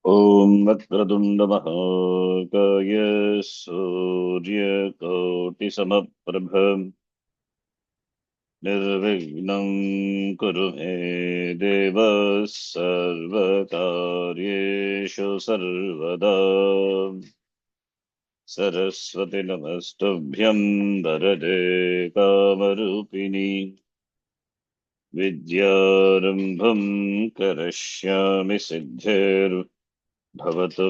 ॐ वक्रतुण्डमहाकाय सूर्यकोटिसमप्रभ निर्विघ्नं कुरु मे देव सर्वकार्येषु सर्वदा सरस्वति नमस्तुभ्यं वरदे कामरूपिणि विद्यारम्भं करिष्यामि सिद्धिर्भवतु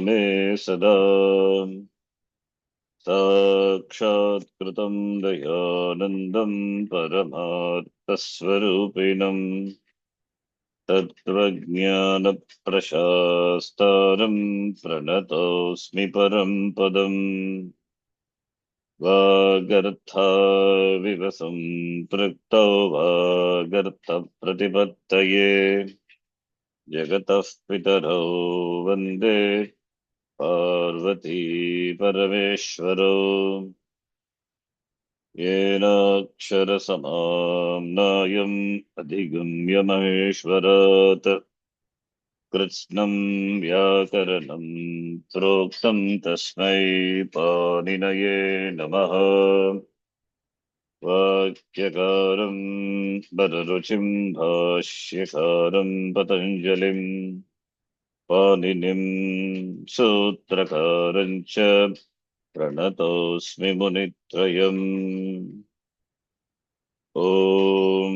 मे सदा साक्षात्कृतं दयानन्दं परमार्थस्वरूपिणं तत्त्वज्ञानप्रशास्तारं प्रणतोऽस्मि परं पदम् वागर्थाविव सम्पृक्तौ वागर्थप्रतिपत्तये जगतः पितरौ वन्दे पार्वती परमेश्वरौ येनाक्षरसमाम्नायम् अधिगम्य महेश्वरात् कृत्स्नं व्याकरणं प्रोक्तं तस्मै पाणिनये नमः। वाक्यकारं वररुचिं भाष्यकारं पतञ्जलिं पाणिनिं सूत्रकारं च प्रणतोऽस्मि मुनित्रयम्। ॐ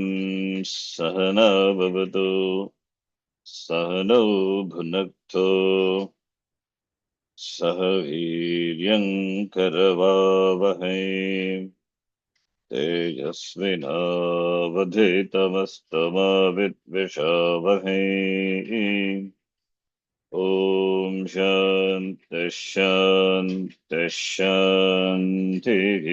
सहना भवतु सहनौ भुनक्तु सह वीर्यङ्करवावहै तेजस्विनावधीतमस्तमा विद्विषावहै। ॐ शान्तिः शान्तिः शान्तिः।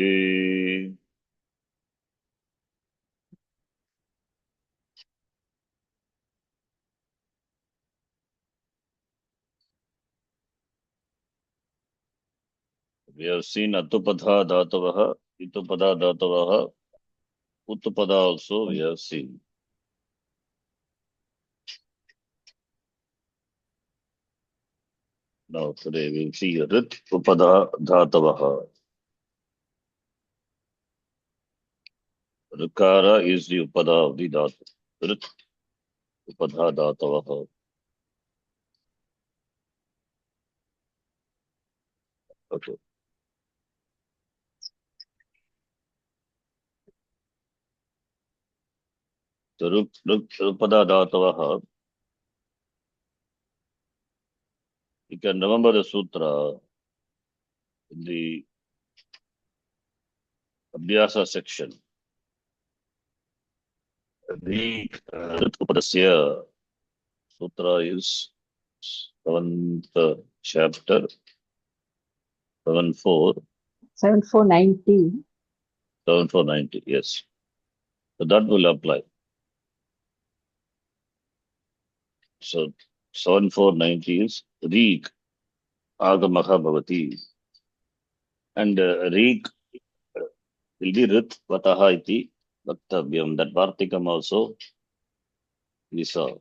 We have seen Atupada Dhatavah, Itupada Dhatavah, Uttupada also we have seen. Now today we will see Rit Upada Dhatavah. Rikara is the Upada of the Dhatu. Rit Upada Dhatavah. Okay. So Upada Dhatavah, you can remember the sutra in the Abhyasa section. The Rit Upadasya sutra is 7th chapter, 7.4. 7490. 7,490, yes. So that will apply. So 7,490 is Reek Agamaha Bhavati. And Reek will be Rit Vataha iti Vaktavyam. That Vartikam also we saw.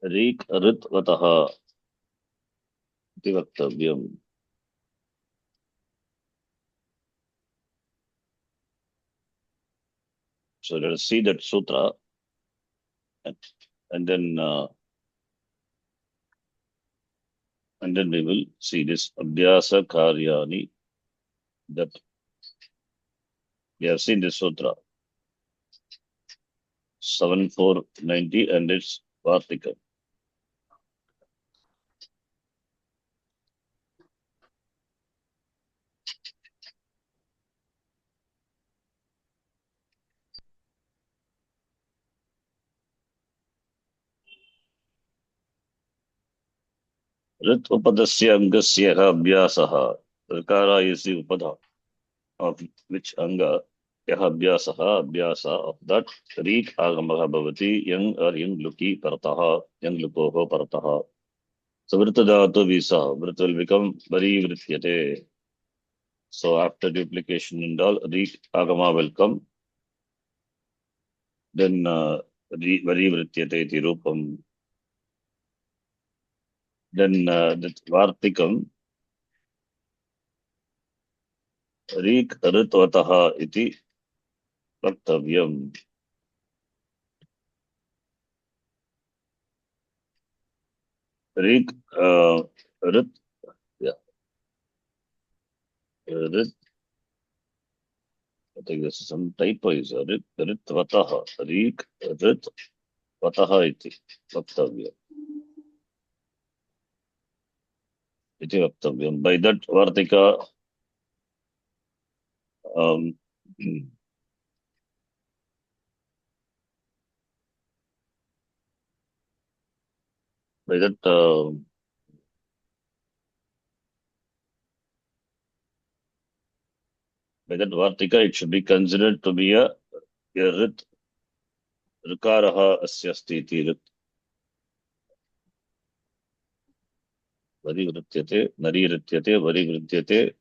Reek Rit Vataha iti Vaktavyam. So let us see that sutra and then we will see this Abhyasa Karyani, that we have seen this sutra 7,490 and its Vartikam. Rit Upadasya Angasya Abhyasaha. Rikara is the Upada of which Anga Yaha Abhyasaha, Abhyasa of that Rik Agamaha Bhavati, Yang or Yang Luki Parataha, Yang Lukoho Parataha. So Vritadhatu we saw, Vrit will become Vari Vrityate. So after duplication and all, Rik Agama will come. Then Varivrityate iti rupam. Then that Vartikam Rik Ritvataha iti Vaktavyam. Rik Rit, yeah, Rit, I think there's some typo is Rit Ritvataha. Rik Ritvataha iti Vaktavyam. Iti Vaktavyam. By that Vartika, um, by that Vartika, it should be considered to be a Rit Rikaraha asya asti iti Rit Varivrityate, Narirityate, Varivrityate,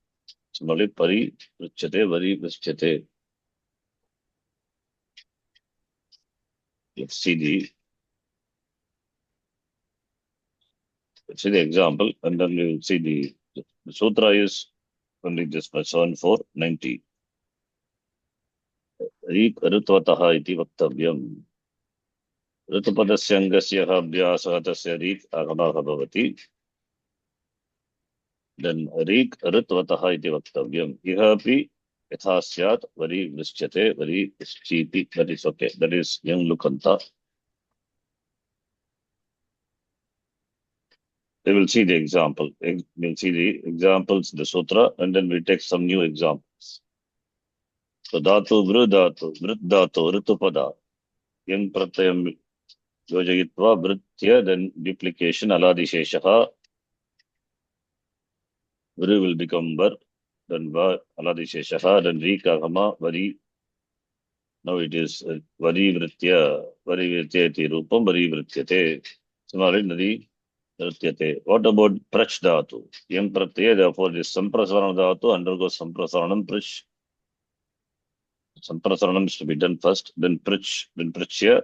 similarly Parivrityate, Varivrityate. Let's see the example, and then we will see the sutra is only just by 7490. Ritvataha iti vaktavyam. Ritpadasya angasya abhyasah tasya rit agamaha bhavati. Then ritvataha iti vaktavyam. Ihapi yatha syat vari vrischyate vari vrischiti. That is okay. That is young lukanta. We will see the example. We'll see the examples in the sutra, and then we'll take some new examples. So dhatu, vrit dhatu, ritupada. Yang pratyam yojayitva vritya, then duplication, aladisheshaha. Vru will become var, then va, aladisheshaha, then rikagama, vari. Now it is vari vritya iti rupam, vari vrityate. Similarly, nadi vrityate. What about prach dhatu? Yang pratyaya, therefore, this samprasarana dhatu undergoes samprasaranam prach. Samprasaranam is to be done first, then prichya.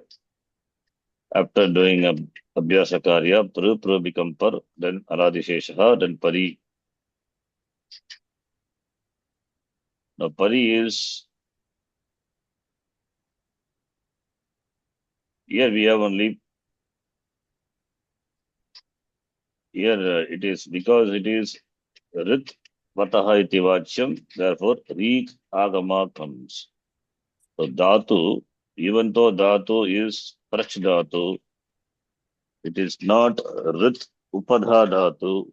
After doing a abhyasa karya, pru become par, then aladisheshaha, then pari. Now pari is, here we have only, here it is, because it is rit vataha iti vachyam, therefore rik agama comes. So dhatu, even though dhatu is prach dhatu, it is not rit upadha dhatu.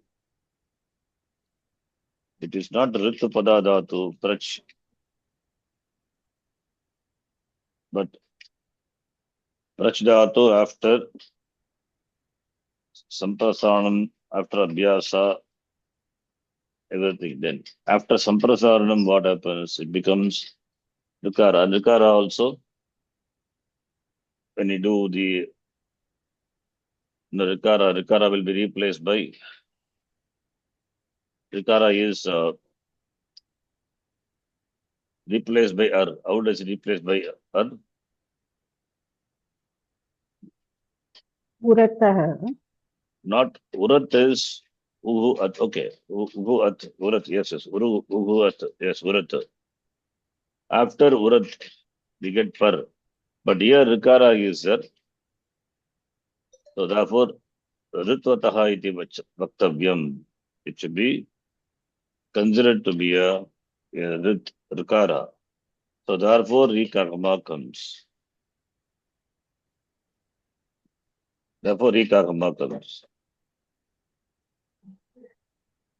It is not rit upadha dhatu, prach. But prach dhatu after samprasaranam, after abhyasa, everything. Then after samprasaranam, what happens? It becomes rikara. Rikara also, when you do the rikara will be replaced by, rikara is replaced by ar. How does it replace by ar? Uratah. Not urat is uhu at. Okay, uhu at urat. Yes, uhu at. Yes, urat. After urat, we get par. But here rikara is there. So therefore, ritvataha iti vaktavyam. It should be considered to be a rikara. So therefore, rikagama comes. Therefore, rikagama comes.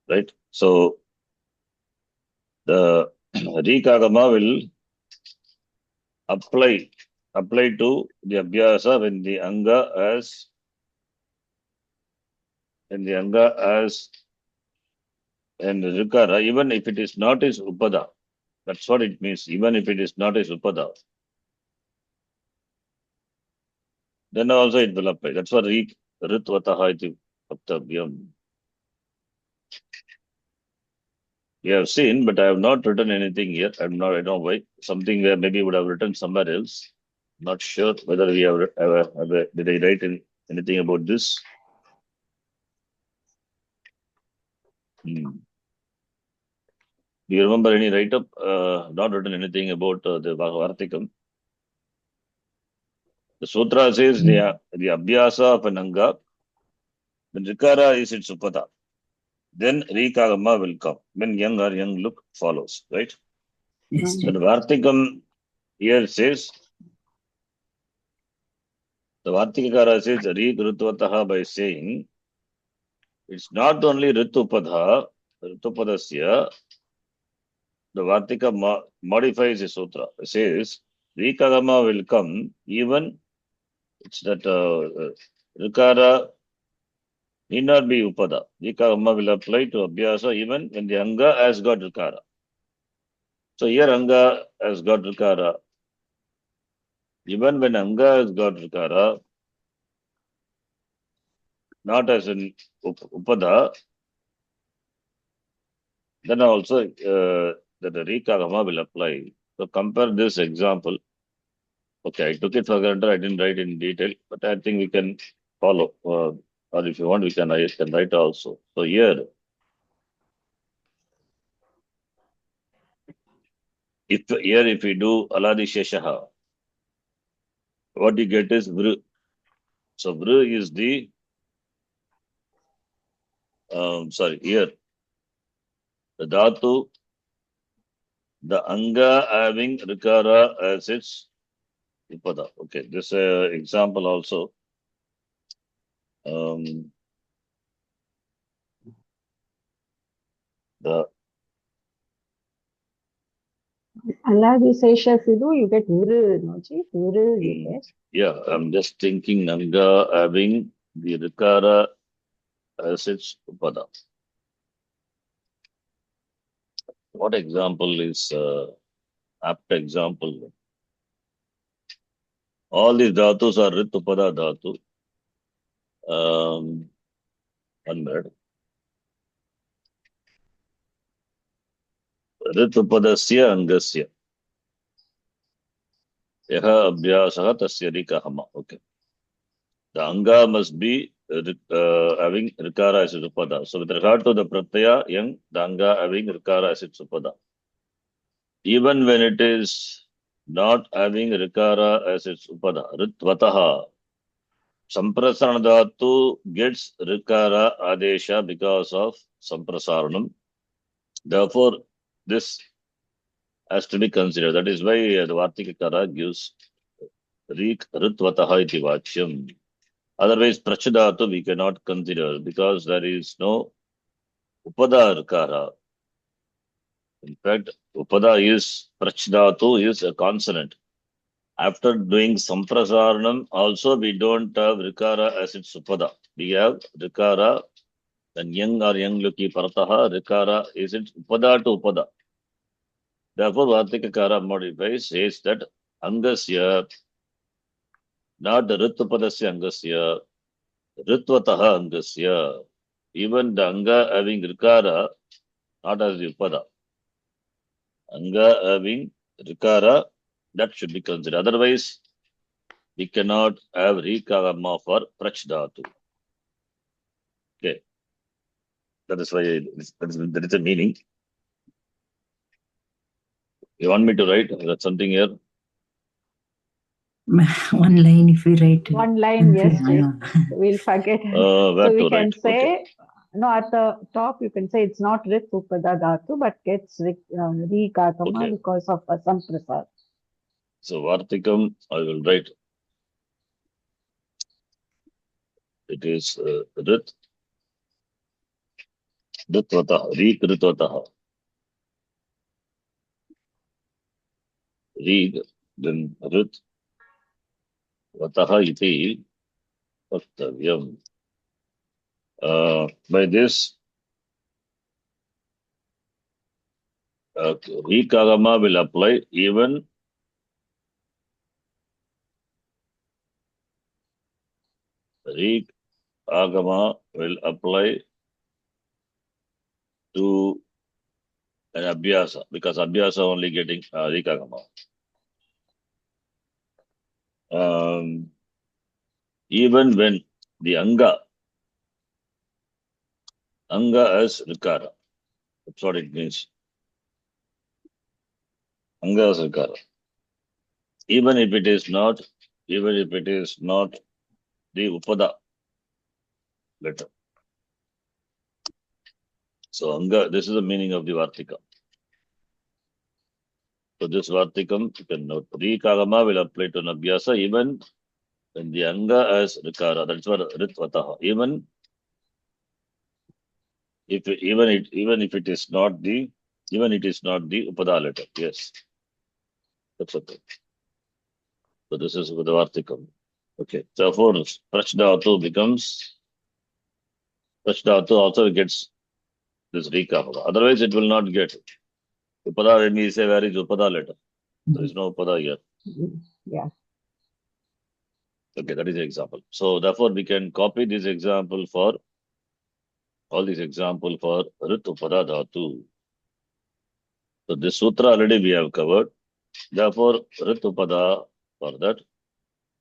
Right? So the rikagama will apply to the abhyasa when the anga as and rikara, even if it is not his upada. That's what it means. Even if it is not his upada, then also it will apply. That's what ritvataha iti vaktavyam. You have seen, but I have not written anything here. I don't know why. Something where maybe would have written somewhere else. Not sure whether we have did I write anything about this? Hmm. Do you remember any write-up? Not written anything about the Vartikam. The sutra says the abhyasa of an anga, when Rikara is its upada, then Rikagama will come. When young or young look follows, right? Yes, Then Vartikam here says, the Vartikakara says Rik Rutvataha by saying, it's not only Ritupada, Ritupadasya, the Vartika modifies the sutra. It says, Rikagama will come even it's that Rikara need not be Upada. Rikagama will apply to Abhyasa even when the Anga has got Rikara. So here Anga has got Rikara. Even when Anga has got Rikara, not as in Upada, then also that the Rikagama will apply. So compare this example. Okay, I took it for granted. I didn't write in detail, but I think we can follow. Or if you want, I can write also. So here, if we do Aladi Sheshaha, what you get is Vru. So Vru is the here the Dhatu, the Anga having Rikara as its Upada. Okay, this example also. The Aladisesha, if you do, you get Vuru, no, ji? Vuru, you get. yeah, I'm just thinking Anga having the Rikara as its Upada. What example is apt example? All these dhatus are Ritupada dhatu. One minute. Ritupadasya angasya. Yaha abhyasaha tasya rikahama. Okay. The anga must be having rikara as its upada. So with regard to the pratyaya, yang, the anga having rikara as its upada. Even when it is not having rikara as its upada, ritvataha, samprasarana dhatu gets rikara adesha because of samprasaranam. Therefore, this has to be considered. That is why the Vartikakara gives Ritvataha iti Vachyam. Otherwise, Prachadhatu we cannot consider because there is no Upadarkara. In fact, Upada is Prachadhatu is a consonant. After doing Samprasaranam, also we don't have Rikara as its Upada. We have Rikara, then Yang or Yang Luki Parataha, Rikara is its Upada to Upada. Therefore, Vartikakara modifies says that Angasya, not the Ritupadasya Angasya, Ritvataha Angasya. Even the Anga having Rikara, not as the Upada. Anga having Rikara, that should be considered. Otherwise, we cannot have Rikagama for Prachdhatu. Okay. That is why there is a meaning. You want me to write something here? One line if we write. One line, yes, ji. We'll forget. Where So we to can write? say, Okay. no, at the top you can say it's not Rit Upada Dhatu, but gets Rikagama Okay. because of Samprasar. So Vartikam, I will write. It is Ritvataha, Rik Ritvataha. Rig, then Rit, Vataha iti Vaktavyam. By this, Rikagama will apply even Rikagama will apply to an Abhyasa because Abhyasa only getting Rikagama. even when the anga as rikara. That's what it means. Anga as rikara. Even if it is not the upada letter. So anga, this is the meaning of the vartika. So this vartikam, you can note. Rikagama will apply to an abhyasa even when the anga as rikara. That's what ritvataha. Even if it is not the upada letter. Yes. That's okay. So this is with the vartikam. Okay. Therefore, prach dhatu also gets this rikagama. Otherwise, it will not get it. Upada, when we say where is upada letter? There is no upada here. Yeah. Okay, that is the example. So therefore, we can copy this example for all these example for rit upada dhatu. So this sutra already we have covered. Therefore, rit upada, for that,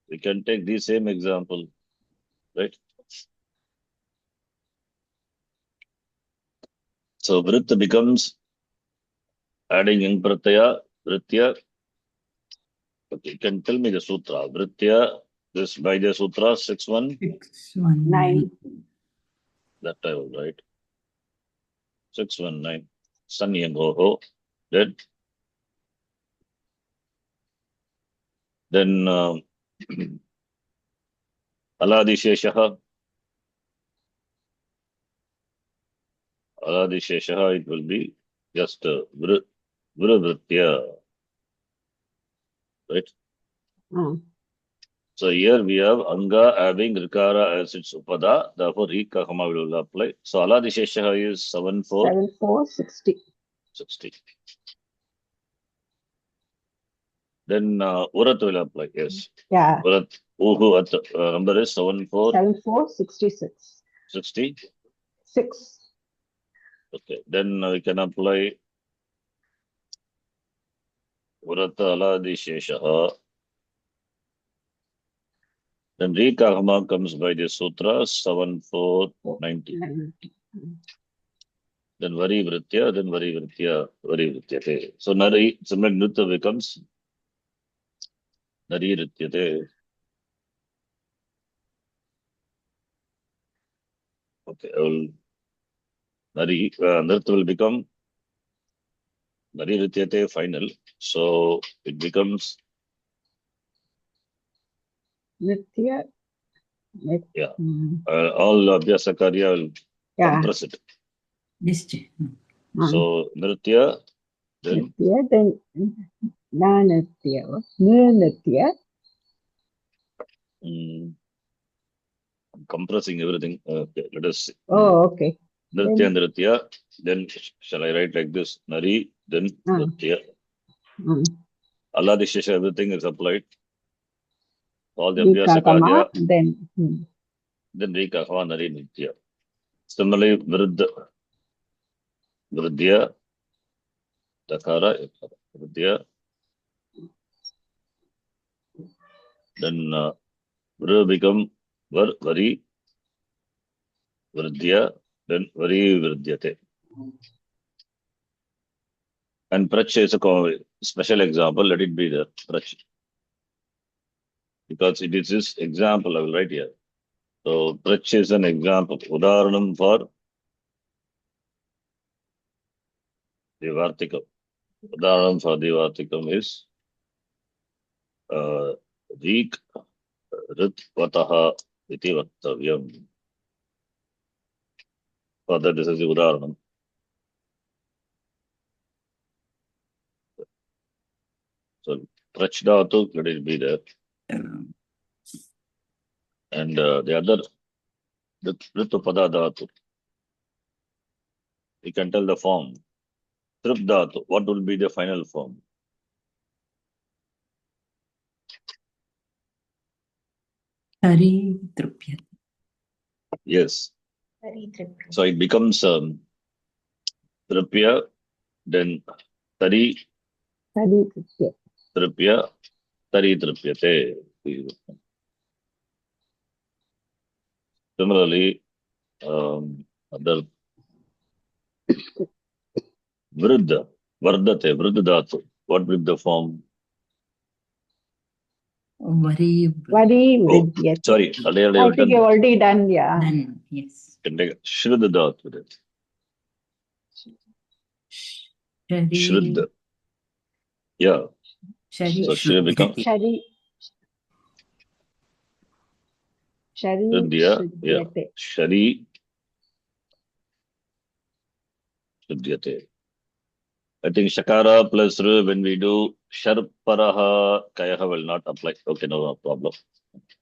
we can take the same example, right? So vrit becomes adding in pratyaya, vritya. Okay, you can tell me the sutra. Vritya, this by the sutra 6-1, 619. that I will write. 619. Sanyangoho. Then Aladisheshaha. Aladisheshaha, it will be just Vritya. Right? So here we have Anga having Rikara as its Upada, therefore Rikakama will apply. So Aladisheshaha is 7460. 60. Then Urat will apply, yes. Yeah. Urat, Uhu at number is 7466. 60. 6. Okay, then we can apply Urat Aladisheshaha. Then Rikakama comes by the Sutra 7490. Then Vari Vritya, Vari Vrityate. So Nari, similar Nritya becomes Nari Vrityate. Okay, Nritya will become Nari Vrityate final. So it becomes, Nritya. yeah, all Abhyasa Karya will compress it. So Nritya, then Nanritya. Nritya. compressing everything. Okay, let us see. Oh, okay. Nritya, then shall I write like this? Nari, then Nritya. Aladishesha, everything is applied. All the Abhyasa Karya, then Rikakama, Nari, Nritya. Similarly, Vridya, Dakara, Vridya. Then Vru become Vari, Vridya, then Vari Vridyate. And Prach is a special example, let it be there, Prach. Because it is this example I will write here. So Prach is an example, Udaharanam for the Vartikam. Udaharanam for the Vartikam is Rik Ritvataha iti Vattavyam. Further, this is the Udaharanam. So Prach Dhatu, let it be there. And the other Ritupada Dhatu, we can tell the form. Trip Dhatu, what will be the final form? Tari Trupya. Yes. So it becomes Tripya, then Tari Tripya, Tari Tripyate. Similarly, other Vriddha, Vardate, Vriddha Dhatu. What Vriddha form? Vari. Vari Oh, Vridyate. sorry, I think you've already done, yeah. Done. Yes. Can take Shraddha Dhatu with it. Shari. Shraddha. Yeah. Shari. So Shri becomes Shari. Shari Shraddhya. Yeah. Shridyate. Shari Shraddhyate. I think Shakara plus R when we do Sharparaha Kayaha will not apply. Okay, no problem.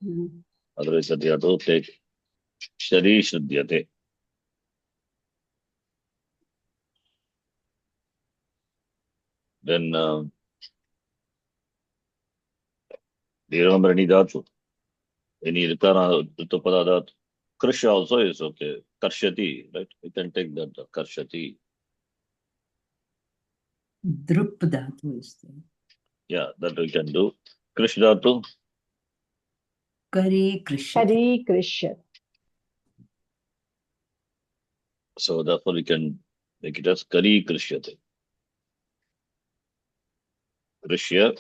Mm. Otherwise, that you have to take Shari Shraddhyate. Then, do you remember any dhatu? Any Ritana Ritupada dhatu? Krishya also is okay. Karshati, right? We can take that Karshati. Drup dhatu is there. Yeah, that we can do. Krish dhatu. Kari Krishyate. Shari Krishyat. So therefore we can make it as Kari Krishyate. Krishya.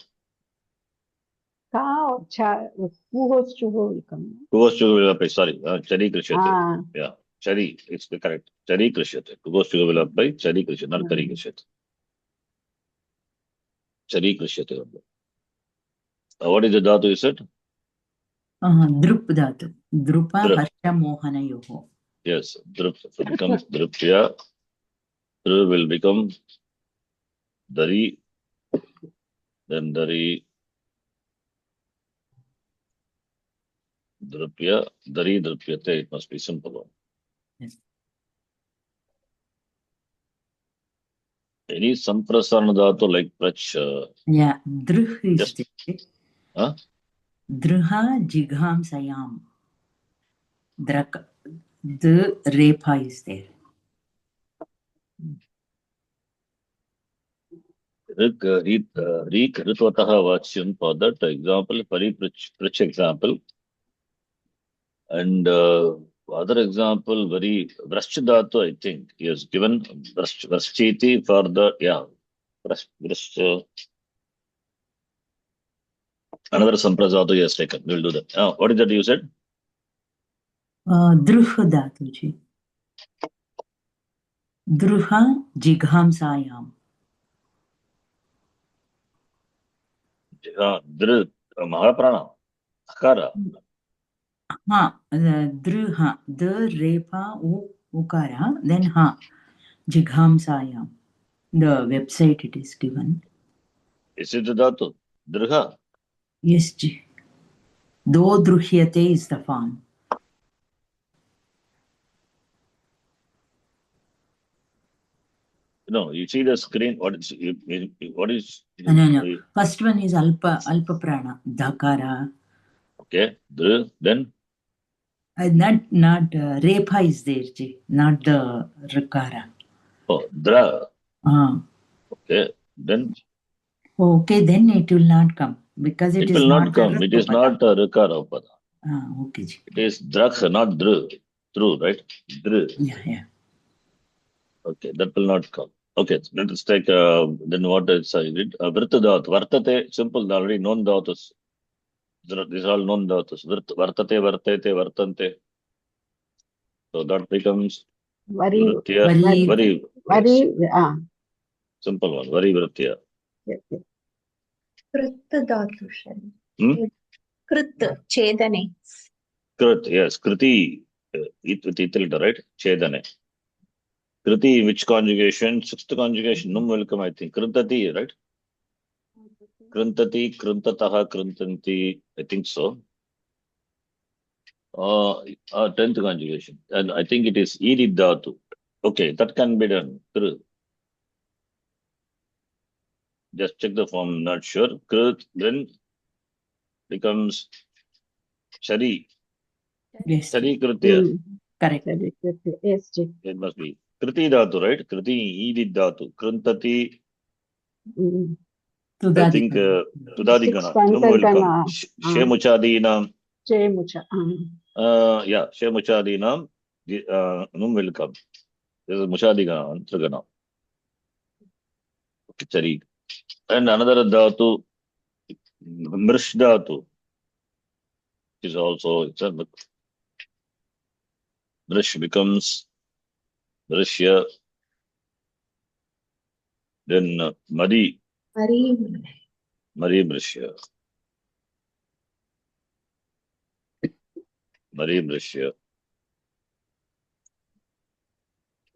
Ka or cha, who goes to who will come? Who goes to Vilapai? Sorry, Chari Krishyate. Ah, Yeah, Chari, it's the correct. Chari Krishyate. Who goes to Vilapai? Chari Krishyate, not Kari Krishyate. Chari Krishyate. What is the dhatu you said? Drup dhatu. Drupa Drup. Harsha Mohana Yoho. Yes, Drup. So it becomes Drupya. Dru will become Dari. Then Dari. Drupya. Dari Drupyate. It must be simple one. Yes. Any Samprasarana dhatu like Prach. Yeah. Druh is Just- there. Huh? Druha Jigham Sayam. Drak. The Repa is there. Rik Ritvataha Vachyam for that example, Prich example. And other example, very Vrashchadhatu, I think. He has given Vrashchiti for the, yeah, another Sampradhatu he has taken. We'll do that. What is that you said? Druh dhatu ji. Druha Jigham Sayam. Dr, Mahaprana, Akara. Druha. The Repa Ukara. Then Ha. Jigham Sayam. The website it is given. Is it the Dhatu? Drha? Yes, ji. Do Druhyate is the form. No, you see the screen. What is? No. First one is Alpa Prana. Dhakara. Okay. Dr, then? Not Repa is there, ji. Not the Rakara. Oh, Dra. Okay. Then? Okay, then it will not come. Because it is will not not come. It is not a Rikara Upada. Okay, ji. It is Drakh, not Dr. True, right? Dr. Yeah. Okay, that will not come. Okay, let us take then what else I did. Vrittadhat, Vartate, simple, already known dhatus. These are all known dhatus. Vartate, Vartate, Vartante. So that becomes Vari. Vritya. Vari. Vari. Ah. Simple one. Vari Vritya. Yes. Krit dhatu Shari. Krit, Chedane. Krit, yes. Kriti, with itilda, right? Chedane. Kriti, which conjugation? Sixth conjugation. Num will come, I think. Krintati, right? Krintati, Krintataha, Krintanti. I think so. 10th conjugation. And I think it is Iri Dhatu. Okay, that can be done. Kr. Just check the form, not sure. Kr then becomes Shari. Yes. Shari Kritya. Correct. Yes, ji. It must be. Kriti Dhatu, right? Kriti Iri Dhatu. Krintati. I think Tudadikana. Num will come. Shemuchadinam. Chemucha. Yeah, Shemuchadinam. Num will come. This is Muchadikana, Antragana. Chari. And another dhatu, Mrish dhatu, is also, it's a Mrish becomes Mrishya. Then Mari Mrishya. Mari Mrishya.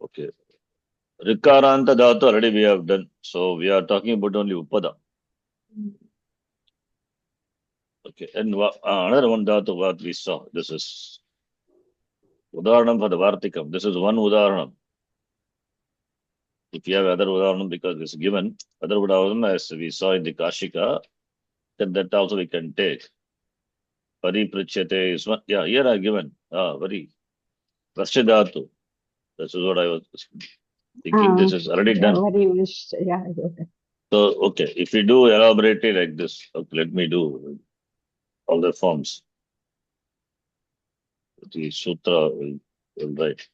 Okay. Rikaranta dhatu already we have done. So we are talking about only Upada. Okay. And another one dhatu what we saw. This is Udaharanam for the Vartikam. This is one Udaharanam. If you have other Udaharanam, because it's given, other Udaharanam as we saw in the Kashika, then that also we can take. Pariprichyate is one. Yeah, here I given. Very. Vrashadhatu. This is what I was thinking. This is already done. Very wish. Yeah. So, okay. If we do elaborate it like this, okay, let me do all the forms. The sutra will write.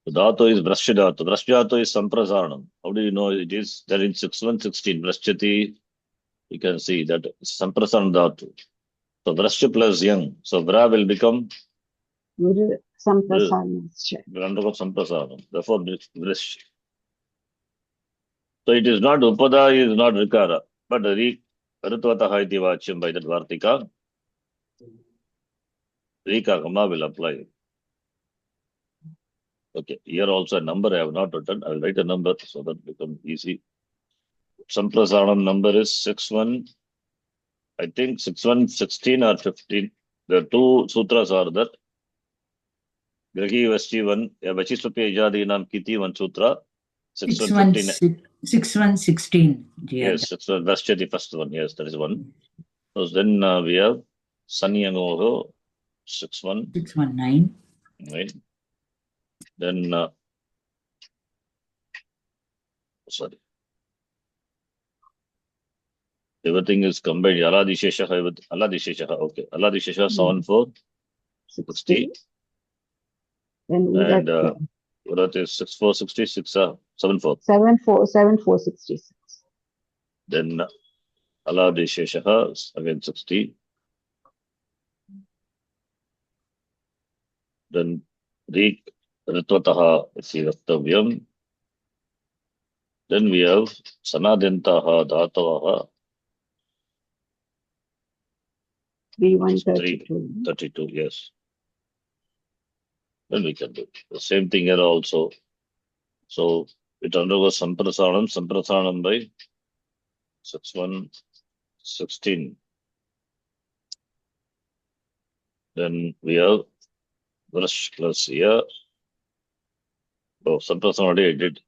So, dhatu is vrashadhatu. Vrashadhatu is samprasaranam. How do you know it is? There in 6.1.16, vrashchati, you can see that samprasaranam dhatu. So, vrashya plus yang. So, vra will become Samprasaranam. Samprasaranam. Therefore, vrish. So, it is not upada, is not rikara, but Ritvataha iti vachyam by that Vartika. Rika Kama will apply. Okay, here also a number I have not written. I will write a number so that it becomes easy. Samprasaranam number is 61. I think 6116 or 15. The two sutras are that. Grahi Vasti one, Vachisvapi Ijadinam Kiti one sutra. 6116. Yes, 61. Vaschati first one. Yes, that is one. So then we have Sanyangoho 619. Right. Then sorry. Everything is combined. Aladisheshaha with Aladisheshaha. Okay. Aladisheshaha 7460. And that is 6466 74. 7466. Then Aladisheshaha again 60. Then Ritvataha Sirastavyam. Then we have Sanadentaha Dhatavaha 3132. Yes. Then we can do the same thing here also. So it undergoes Samprasaranam by 6116. Then we have Vrash plus here. Oh, Samprasaranam already I did.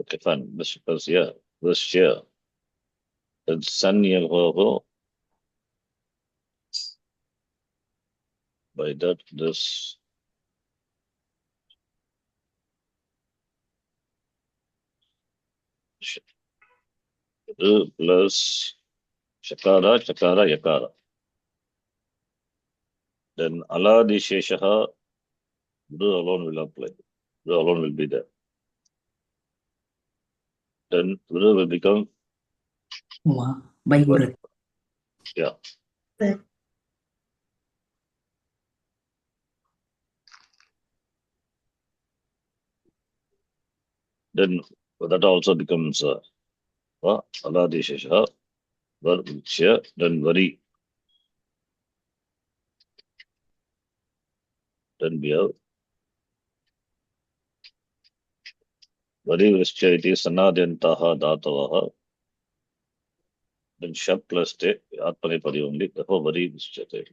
Okay, fine. Vrash plus here. Vrash here. Then Sanyaho. By that, this plus Shakara, Yakara. Then Aladisheshaha, alone will apply. Alone will be there. Then will become by Guru. Yeah. Then that also becomes Aladisheshaha, Varvishya, then Vari. Then we have Vari Vrishya iti Sanadyantaha Dhatavaha. Then Shab plus Te, Atmanepadi only, therefore Vari Vrishya.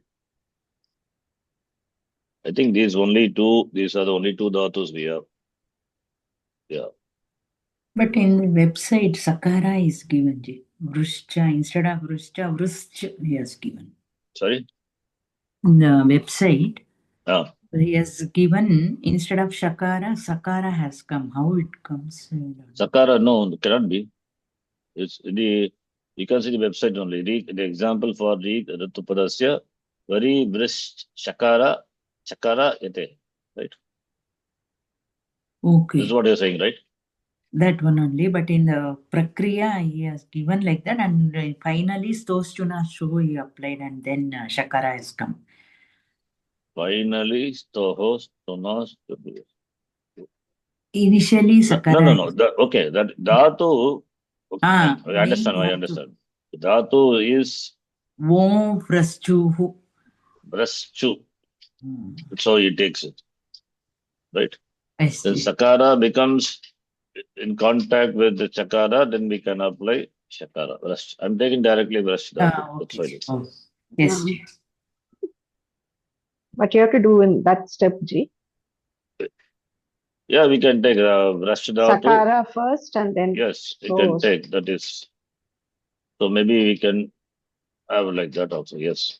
I think these are the only two dhatus we have. Yeah. But in the website, Sakara is given. Vrishcha, instead of Vrishcha, he has given. Sorry? In the website, He has given instead of Shakara, Sakara has come. How it comes? Sakara, no, cannot be. It's the, you can see the website only. The example for the Ritupadasya, very brisk Shakara, Chakara yate. Right? This Okay. is what you're saying, right? That one only, but in the Prakriya, he has given like that, and finally Stoschuna Shu he applied, and then Shakara has come. Finally, Stoho, Stonas. Initially, No, Sakara. no. Okay, that Dhatu, okay, Ah, I understand, I Dhatu. understand. Dhatu is Wo Vraschuhu. Braschu, so he takes it, right? I Then see. Sakara becomes in contact with the Chakara, then we can apply Shakara. I'm taking directly Vrash Dhatu. That's Okay. why it's. Oh, yes. But you have to do in that step, G. Yeah, we can take Vrash Dhatu. Sakara first and then. Yes, we can take. That is. So maybe we can have like that also. Yes.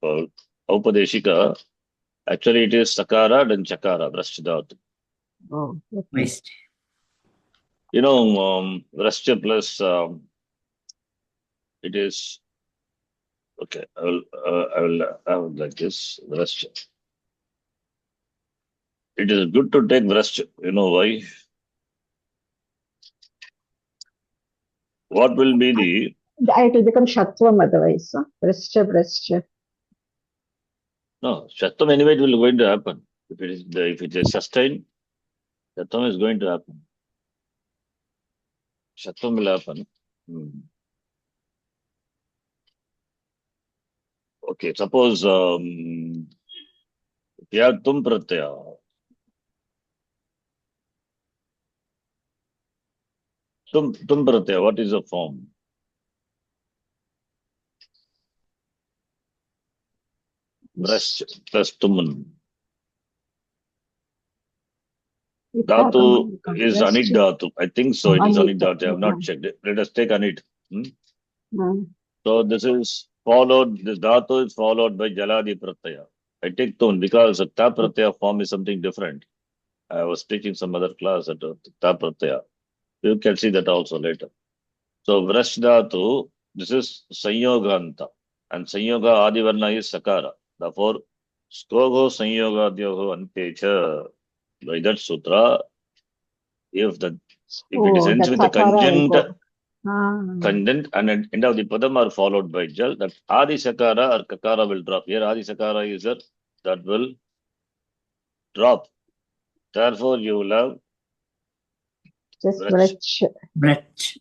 For Aupadeshika, actually it is Sakara, then Chakara, Vrash Dhatu. Oh, okay. West. You know, Vrashya plus it is okay. I will have like this Vrashya. It is good to take Vrashya. You know why? What will be the It will become Shatvam otherwise. Vrishya. no Shattam anyway? It will going to happen if it is sustained. Shattam is going to happen. Shattam will happen. Okay, suppose we have Tum Pratyaya. Tum Pratyaya, what is the form? Vrash plus Tuman. Dhatu is Anit Dhatu. I think so. It is Anit Dhatu. I have not checked it. Let us take Anit. So this is followed, this Dhatu is followed by Jaladi Pratyaya. I take Tun because Ta Pratyaya form is something different. I was teaching some other class at Ta Pratyaya. You can see that also later. So Vrash Dhatu, this is Sanyoganta. And Sanyoga Adivarna is Sakara. Therefore, Skogo Sanyogadyoho Antecha. By that sutra, if it is ends with the conjunct and at end of the padam are followed by jal, that Adi Sakara or Kakara will drop. Here Adi Sakara is that will drop. Therefore, you will have just Vrach.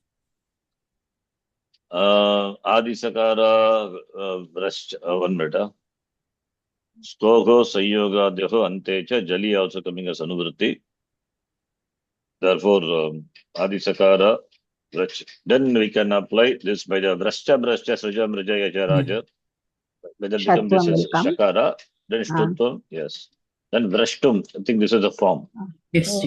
Adi Sakara Vrach, one minute. Skogo Sanyoga Deho Antecha, Jali also coming as Anuvritti. Therefore, Adi Sakara, then we can apply this by the Vrashcha, Srajam, Raja, Yaja, Raja. Whether become this is Shakara, then Shtutvam, yes. Then Vrashtum, I think this is the form. Yes. So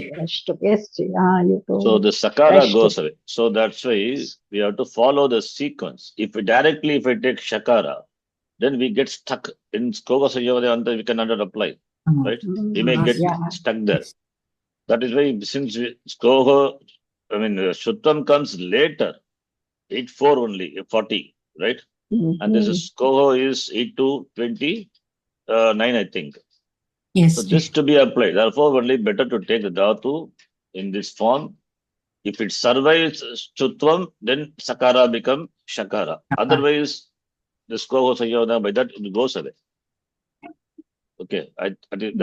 the Sakara goes away. So that's why we have to follow the sequence. If we take Shakara, then we get stuck in Skoga Sayavadanta, we cannot apply. Right? We may get stuck there. That is why since Shuttam comes later, 8-4 only, 40, right? And this is Skoho is 8-29, I think. Yes. So this to be applied. Therefore, only better to take the Dhatu in this form. If it survives Chutvam, then Sakara become Shakara. Otherwise, the Skoho Sayodha, by that it goes away. Okay, that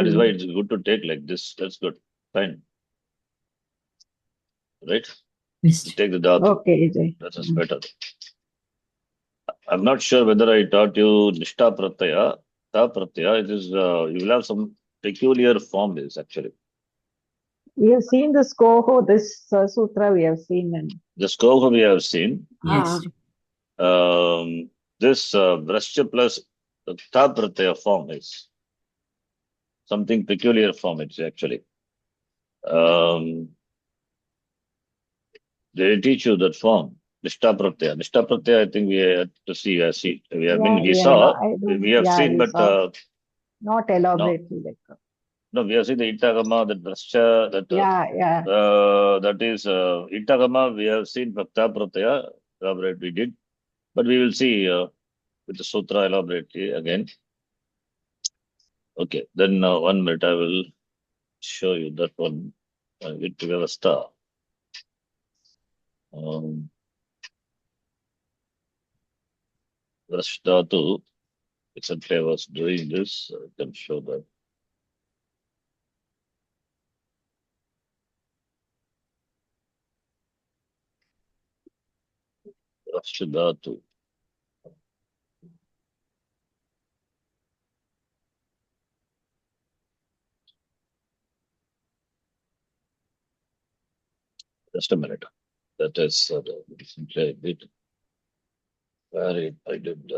is why it's good to take like this. That's good. Fine. Right? Yes. Take the Dhatu. Okay, that is better. I'm not sure whether I taught you Nishta Pratyaya. Ta Pratyaya, it is, you will have some peculiar form is actually. We have seen the Skoho, this sutra we have seen. The Skoho we have seen. Yes. This Vrashya plus Ta Pratyaya form is something peculiar form it's actually. They teach you that form. Nishta Pratyaya. Nishta Pratyaya, I think we have to see. We have seen, but Not elaborately like. No, we have seen the Itagama, that Drascha, that Yeah. that is Itagama. We have seen Bhakta Pratyaya elaborate. We did, but we will see with the Sutra elaborately again. Okay, then 1 minute I will show you that one. With Vyavastha. Drashtatu. Recently I was doing this. I can show that. Drashtatu. Just a minute. That is recently I did. Where I did.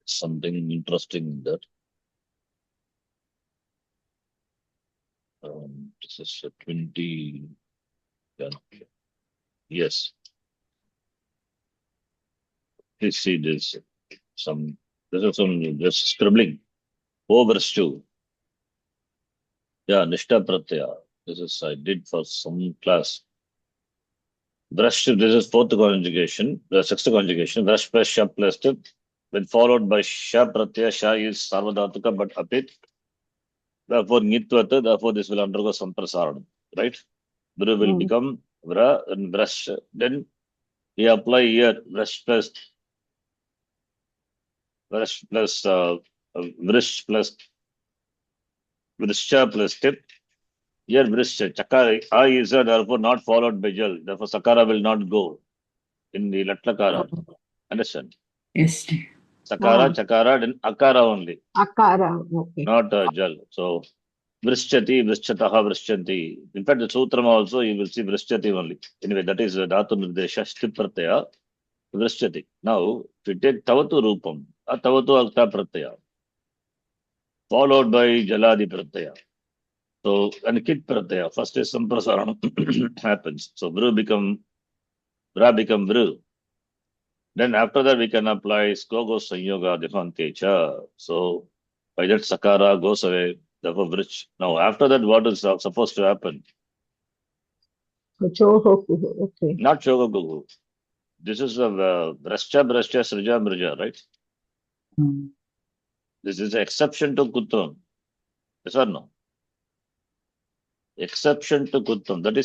Something interesting in that. This is 20. Yeah. Yes. Please see this. This is some just scribbling. O verse 2. Yeah, Nishta Pratyaya. This is I did for some class. Vrash, this is fourth conjugation, the sixth conjugation. Vrash plus Sha plus Tip. When followed by Sha Pratyaya, Sha is Sarvadhatuka but Apit. Therefore, Nitvata, therefore this will undergo Samprasaranam. Right? Vru will become Vra and Vrash. Then we apply here Vrash plus Vrish plus Vrishcha plus Tip. Here Vrishcha, Chakara, I is therefore not followed by Jal. Therefore, Sakara will not go in the Latlakara. Understand? Yes. Sakara, Chakara, then Akara only. Akara, okay. Not Jal. So, Vrishchati, Vrishchataha, Vrishchanti. In fact, the Sutram also, you will see Vrishchati only. Anyway, that is Dhatu Nirdesha, Shti Vrishchati. Now, if you take Tavatu Rupam, Tavatu Akta Pratyaya, followed by Jaladi Pratyaya. So, and Kit Pratyaya, first is Samprasaranam happens. So, Vra become Vru. Then after that, we can apply Skogo Sanyoga Devantecha. So, by that, Sakara goes away. Therefore, Vrich. Now, after that, what is supposed to happen? Chohoku, okay. Not Chogogu. This is a Brascha, Srija, Mrija, right? This is an exception to Kuttam. Yes or no? Exception to Kuttam. That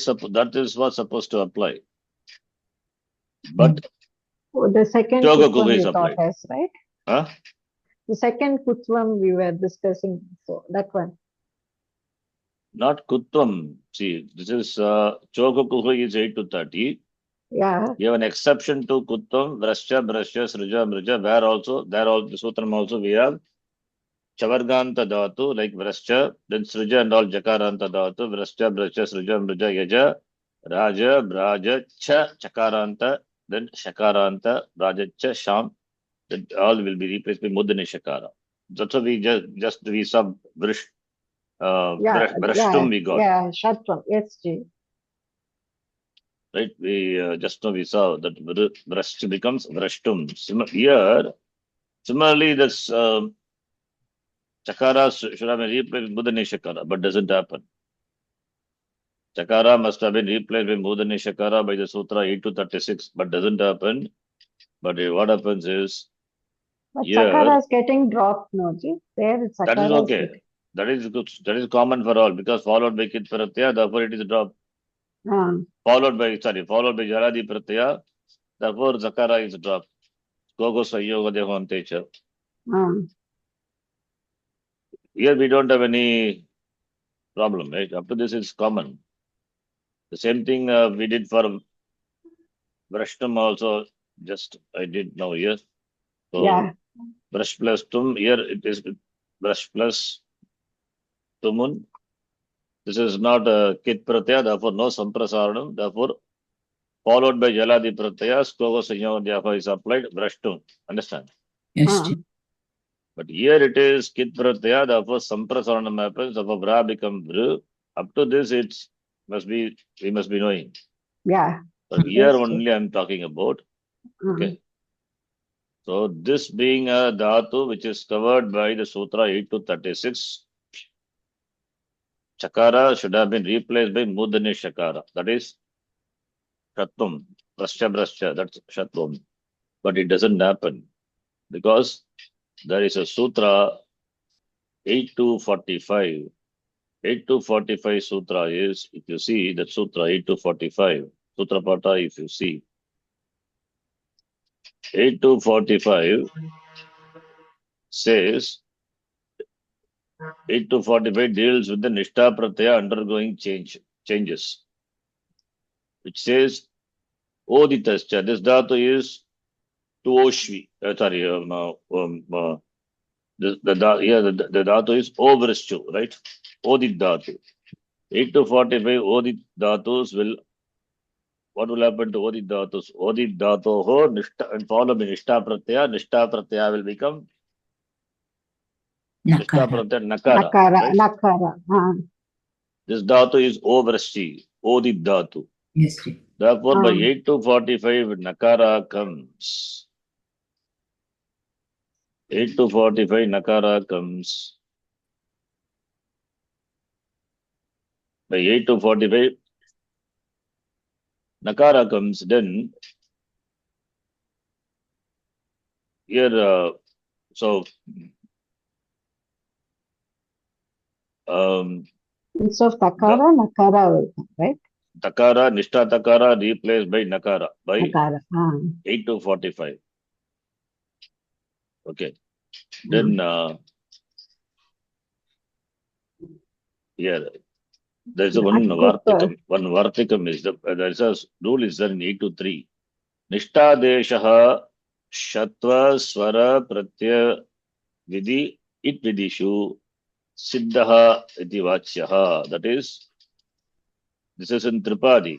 is what's supposed to apply. But The second Chogogu Kutvam is we taught applied. us, right? Huh? The second Kutvam we were discussing before, that one. Not Kuttam. See, this is Chogogu is 8 to 30. Yeah. You have an exception to Kuttam, Vrascha, Srija, Mrija, where also, there also, the Sutram also, we have Chavarganta Dhatu, like Vrascha, then Srija and all Jakaranta Dhatu, Vrascha, Srija, Mrija, Yaja, Raja, Braja, Cha, Chakaranta, then Shakaranta, Raja, Cha, Sham, that all will be replaced by Mudani Shakara. That's what we we saw Vrashtum we got. Yeah, Shatvam, yes, Ji. Right, we just now we saw that Vrashtu becomes Vrashtum. Here, similarly, this Chakara should have been replaced with Mudani Shakara, but doesn't happen. Chakara must have been replaced with Mudani Shakara by the Sutra 8 to 36, but doesn't happen. But what happens is, But here, Sakara is getting dropped, no, Ji? There, it's that is Sakara okay. That is good. That is common for all because followed by Kit Pratyaya, therefore it is dropped. Followed by Jaradi Pratyaya, therefore Zakara is dropped. Gogo Sayoga Devantecha. Here we don't have any problem, right? Up to this is common. The same thing we did for Vrashtam also, just I did now here. So yeah. Vrash plus Tum, here it is Vrash plus Tumun. This is not a Kit Pratyaya, therefore no Samprasaranam, therefore followed by Jaladi Pratyaya, Skogo Sanyoga is applied, Vrashtum. Understand? Yes. But here it is kit pratyaya, therefore samprasaranam happens, therefore vra become vru. Up to this, we must be knowing. Yeah. But here Yes, only I'm talking about. Mm. Okay. So this being a dhatu which is covered by the Sutra 8 to 36, Chakara should have been replaced by Mudani Shakara. That is Shatum, Brascha, that's Shatum. But it doesn't happen because there is a Sutra 8 to 45. 8 to 45 Sutra is, if you see that Sutra 8 to 45, Sutra Pata, if you see, 8 to 45 says, 8 to 45 deals with the Nishtha Pratyaya undergoing changes. Which says, Oditascha. This dhatu is to Oshvi. The dhatu is overstu, right? Odit dhatu. 8 to 45 Odit dhatus what will happen to Odit dhatus? Odit dhatu ho, Nishta, and follow me Nishta Pratyaya will become Nishta Nakara. Pratyaya Nakara. Nakara, Right? Nakara. This dhatu is oversti, Odit dhatu. Yes, sir. Therefore, by 8 to 45, Nakara comes. 8 to 45, Nakara comes. By 8 to 45, Nakara comes. Then, here, so, Instead of Takara, Nakara will come, right? Takara, Nishta Takara replaced by Nakara by Nakara. 8 to 45. Okay. Then, here, there's a one Vartikam. One Vartikam is there's a rule is there in 8 to 3. Nishta Deshaha Shatva Swara Pratyaya Vidhi It Vidishu Siddhaha iti Vachyaha. That is, this is in Tripadi,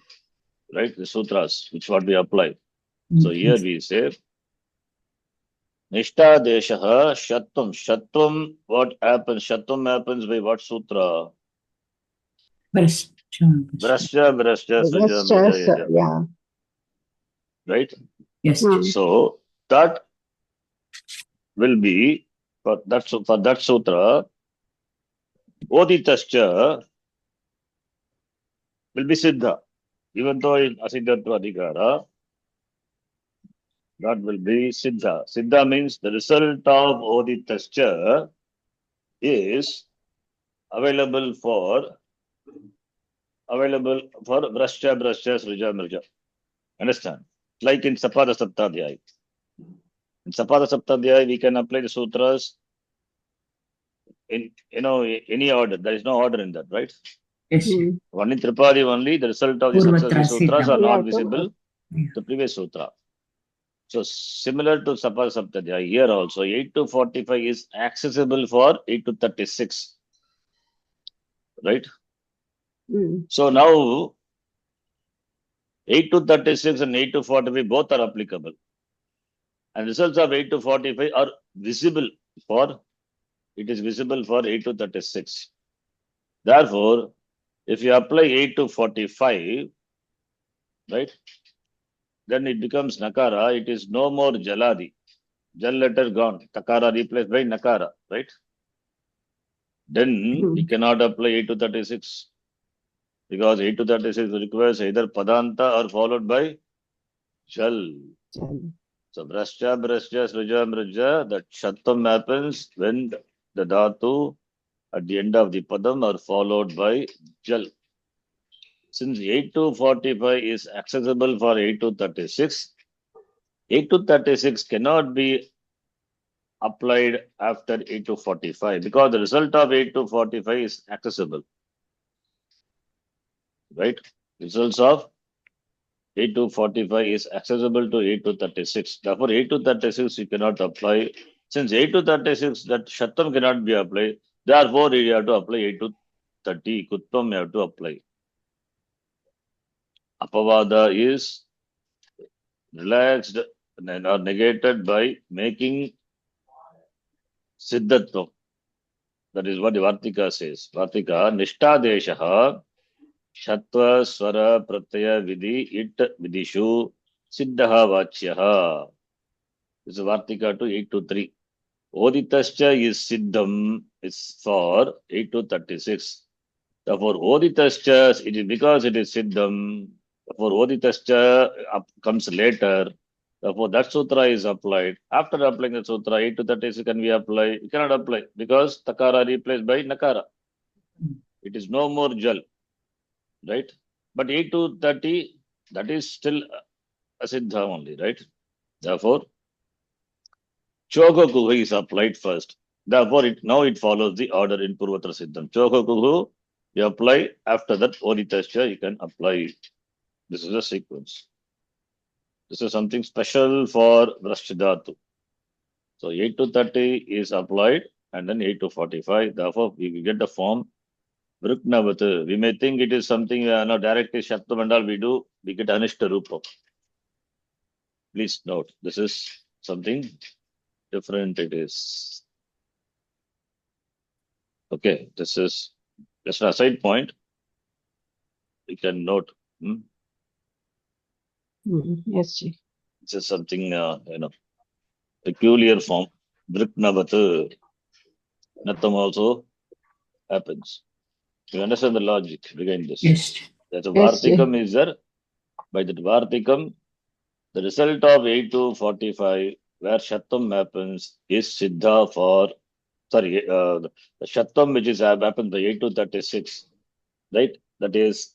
right? The sutras, which what we apply. So here we say, Nishta Deshaha Shatvam. Shatvam, what happens? Shatvam happens by what sutra? Brasya, Saja, Yeah. right? Yes. So that will be for that sutra. Oditascha will be Siddha. Even though in Asiddhatva Adhikara, that will be Siddha. Siddha means the result of Oditascha is available for Brasya, Srija, Mrija. Understand? Like in Sapada Saptadhyaya. In Sapada Saptadhyaya, we can apply the sutras in any order. There is no order in that, right? Yes. Only Tripadi only, the result of the successive sutras are not visible to previous sutra. So similar to Sapada Saptadhyaya, here also 8 to 45 is accessible for 8 to 36. Right? So now 8 to 36 and 8 to 45 both are applicable. And results of 8 to 45 are visible for, it is visible for 8 to 36. Therefore, if you apply 8 to 45, right, then it becomes Nakara. It is no more Jaladi. Jal letter gone. Takara replaced by Nakara, right? Then we cannot apply 8 to 36 because 8 to 36 requires either Padanta or followed by Jal. So Brasya, Srija, Mrija, that Shattam happens when the Dhatu at the end of the Padam are followed by Jal. Since 8 to 45 is accessible for 8 to 36, 8 to 36 cannot be applied after 8 to 45 because the result of 8 to 45 is accessible. Right? Results of 8 to 45 is accessible to 8 to 36. Therefore, 8 to 36 you cannot apply. Since 8 to 36 that Shattam cannot be applied, therefore you have to apply 8 to 30. Kuttam you have to apply. Apavada is relaxed or negated by making Siddhatvam. That is what the Vartika says. Vartika, Nishtadeshaha, Shatva, Swara, Pratyaya, Vidhi, It, Vidishu, Siddhaha, Vachyaha. This is Vartika to 8 to 3. Oditascha is Siddham, is for 8 to 36. Therefore, Oditascha, it is because it is Siddham. Therefore, Oditascha comes later. Therefore, that sutra is applied. After applying the sutra, 8 to 36 can be applied. You cannot apply because Takara replaced by Nakara. It is no more Jal. Right? But 8 to 30, that is still a Siddha only, right? Therefore, Chogokuhu is applied first. Therefore, now it follows the order in Purvatra Siddham. Chogokuhu, you apply. After that, Oditascha, you can apply. This is a sequence. This is something special for Vrashdhatu. So 8 to 30 is applied and then 8 to 45. Therefore, we get the form Vruknavat. We may think it is something directly Shatvam and all we do, we get Anishta Rupa. Please note, this is something different it is. Okay, this is just a side point. We can note. Yes, Ji. This is something, peculiar form. Vruknavat. Natam also happens. You understand the logic behind this? Yes. That a Yes, Vartikam is there. By that Vartikam, the result of 8 to 45, where Shattam happens, is Siddha for, the Shattam which is happens by 8 to 36, right? That is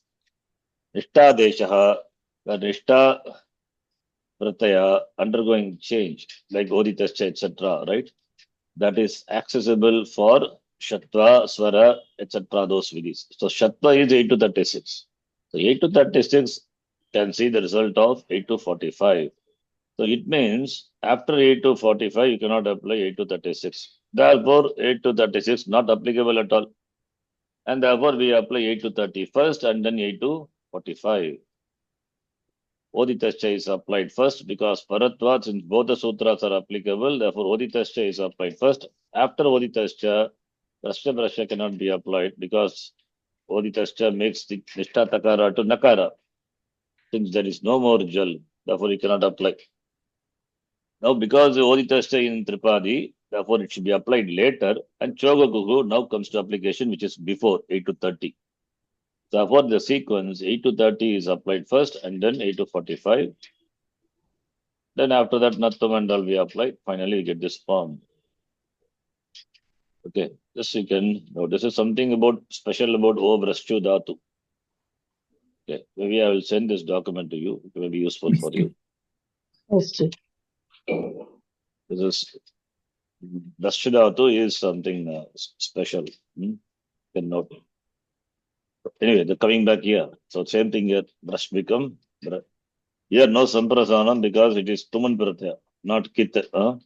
Nishta Deshaha, where Nishta Pratyaya undergoing change, like Oditascha, etc., right? That is accessible for Shatva, Swara, etc., those vidhis. So Shatva is 8 to 36. So 8 to 36 can see the result of 8 to 45. So it means after 8 to 45, you cannot apply 8 to 36. Therefore, 8 to 36 not applicable at all. And therefore, we apply 8 to 30 first and then 8 to 45. Oditascha is applied first because Paratvat, since both the sutras are applicable, therefore Oditascha is applied first. After Oditascha, Brashya cannot be applied because Oditascha makes the Nishta Takara to Nakara. Since there is no more Jal, therefore you cannot apply. Now, because the Oditascha in Tripadi, therefore it should be applied later, and Chogokuhu now comes to application, which is before 8 to 30. Therefore, the sequence 8 to 30 is applied first and then 8 to 45. Then after that, Nattam and all we apply. Finally, we get this form. Okay, this you can know. This is something about special about O Vrashchu Dhatu. Okay, maybe I will send this document to you. It may be useful for you. Yes, Ji. This is Vrashchu Dhatu is something special. You can note. Anyway, they're coming back here. So same thing here. Vrash become here no samprasanam because it is Tuman Pratyaya, not Kit. So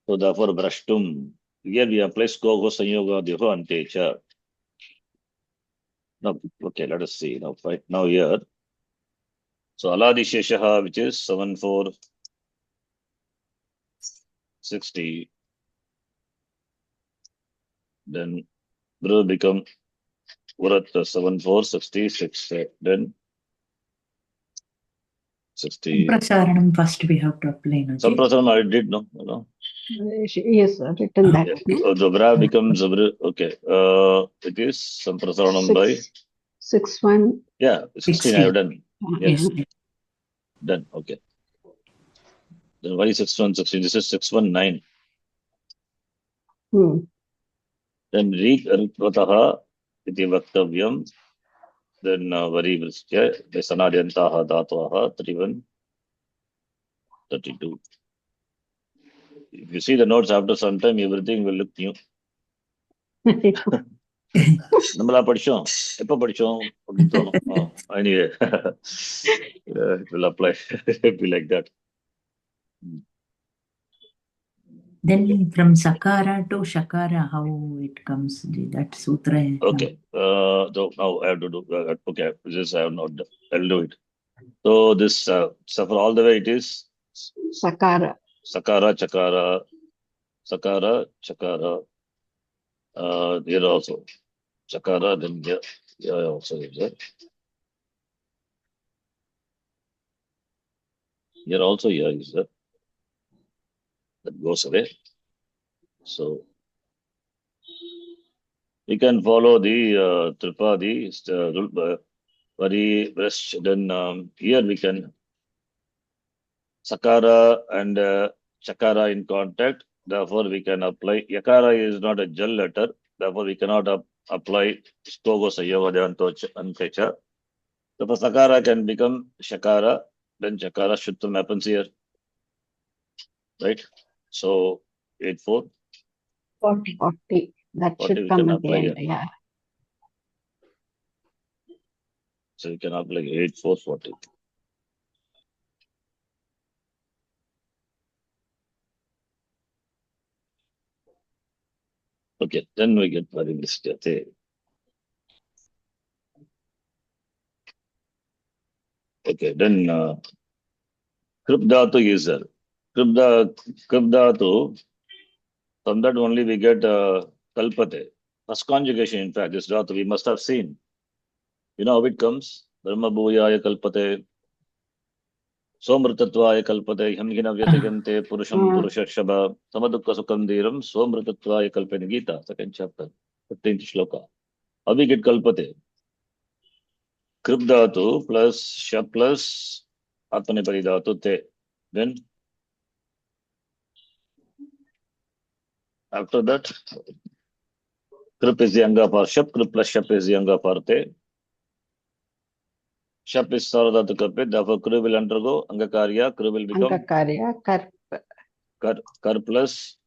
therefore Vrashtum. Here we apply Skogo Sanyoga Deho and Techa. Now, okay, let us see. Now here. So Aladi Sheshaha, which is 7460. Then Bru become Urat 7466. Then 60. Prasaranam first we have to apply. No, Ji? Samprasanam I did, no? Yes, written that. So the Bra becomes okay. It is Samprasanam by 6-1. yeah, 16 I have done. Yes. Done. Okay. Then why is 6116? This is 619. Then Rikataha iti Vaktavyam. Then Varivristya, the Sanadyantaha Dhatuaha 3132. If you see the notes after some time, everything will look new. நம்மளா படிச்சோம் எப்ப படிச்சோம் அப்படின்னு தோணும் anyway it will apply be like that. Then from Sakara to Shakara, how it comes, that sutra. Okay, so now I have to do okay, this I have not done. I'll do it. So this so for all the way it is Sakara, Sakara, Chakara, Sakara, Chakara. Here also. Chakara, then here also is there. Here also is there. That goes away. So we can follow the Tripadi, Vari, Vresh. Then here we can Sakara and Chakara in contact. Therefore, we can apply. Yakara is not a gel letter. Therefore, we cannot apply Stogo Sayovadanto Antecha. Therefore, Sakara can become Shakara. Then Chakara Shuttam happens here. Right? So, 8-4. 40. 40. That 40 should we come can at apply the end. here. Yeah. So, we can apply 8-4, 40. Okay, then we get Parimishyate. Okay, then Kripdhatu is there. Kripdhatu, from that only we get Kalpate. First conjugation, in fact, this dhatu we must have seen. You know how it comes? Brahma Bhuyaya Kalpate, Somritatvaya Kalpate, Hamgina Vyatagante, Purusham Purushakshaba, Samadukka Sukandiram, Somritatvaya Kalpate, Gita, second chapter, 15th shloka. How we get Kalpate? Kripdhatu plus Sha plus Atmanepari dhatu te. Then after that, Krip is the anga for Shap, Krip plus Shap is the anga for te. Shap is Saradhatu Kapit, therefore Kru will undergo Angakarya, Kru will become Angakarya, Kar plus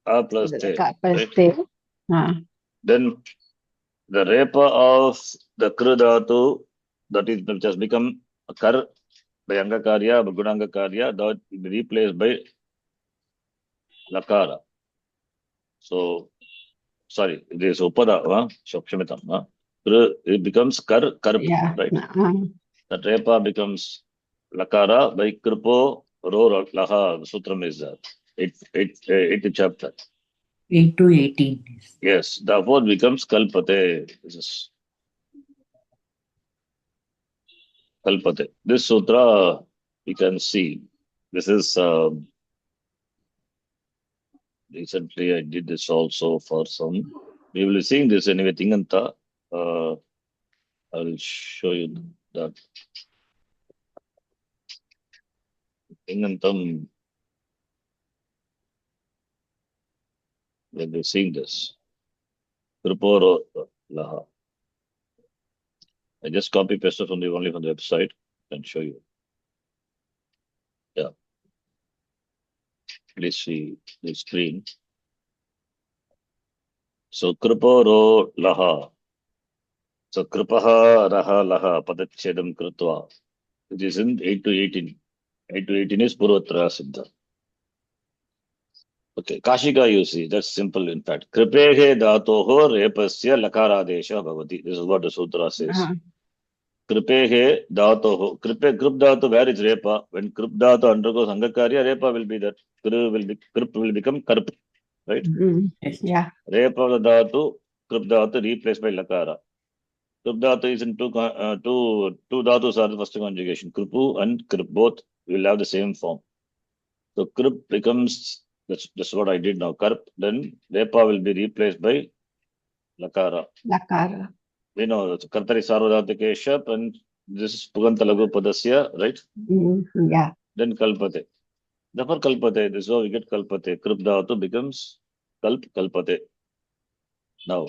A plus te. Right? Then the repa of the Kru dhatu, that is which has become a Kar by Angakarya, by Gunangakarya, that will be replaced by Lakara. So, sorry, it is Upada, Shokshamitam. It becomes Kar, right? That repa becomes Lakara by Kripo, Ro, Laha, the Sutram is that. 8th chapter. 8 to 18. Yes, therefore becomes Kalpate. This is Kalpate. This sutra we can see. This is recently I did this also for some. We will be seeing this anyway. Tinganta. I will show you that. Tingantam. We'll be seeing this. Kriporo Laha. I just copy pasted from only from the website and show you. Yeah. Please see the screen. So Kriporo Laha. So Kripaha Raha Laha Padachedam Krutva. It is in 8 to 18. 8 to 18 is Purvatra Siddha. Okay, Kashika you see, that's simple in fact. Kripehe dhatoho repasya lakaradesha bhavati. This is what the sutra says. Kripehe dhatoho. Kripe Krup dhatu, where is repa? When Krup dhatu undergoes Angakarya, repa will be that. Krup will become Karp. Right? Yeah. Repa dhatu, Krup dhatu replaced by lakara. Krup dhatu is in two dhatus are the first conjugation. Krupu and Krup both will have the same form. So Krup becomes, that's what I did now, Karp, then Repa will be replaced by Lakara. Lakara. We know Kartari Sarvadhatike Shap and this is Puganta Lagu Padasya, right? Yeah. Then Kalpate. Therefore Kalpate, this is how we get Kalpate. Krup Dhatu becomes Kalpate. Now,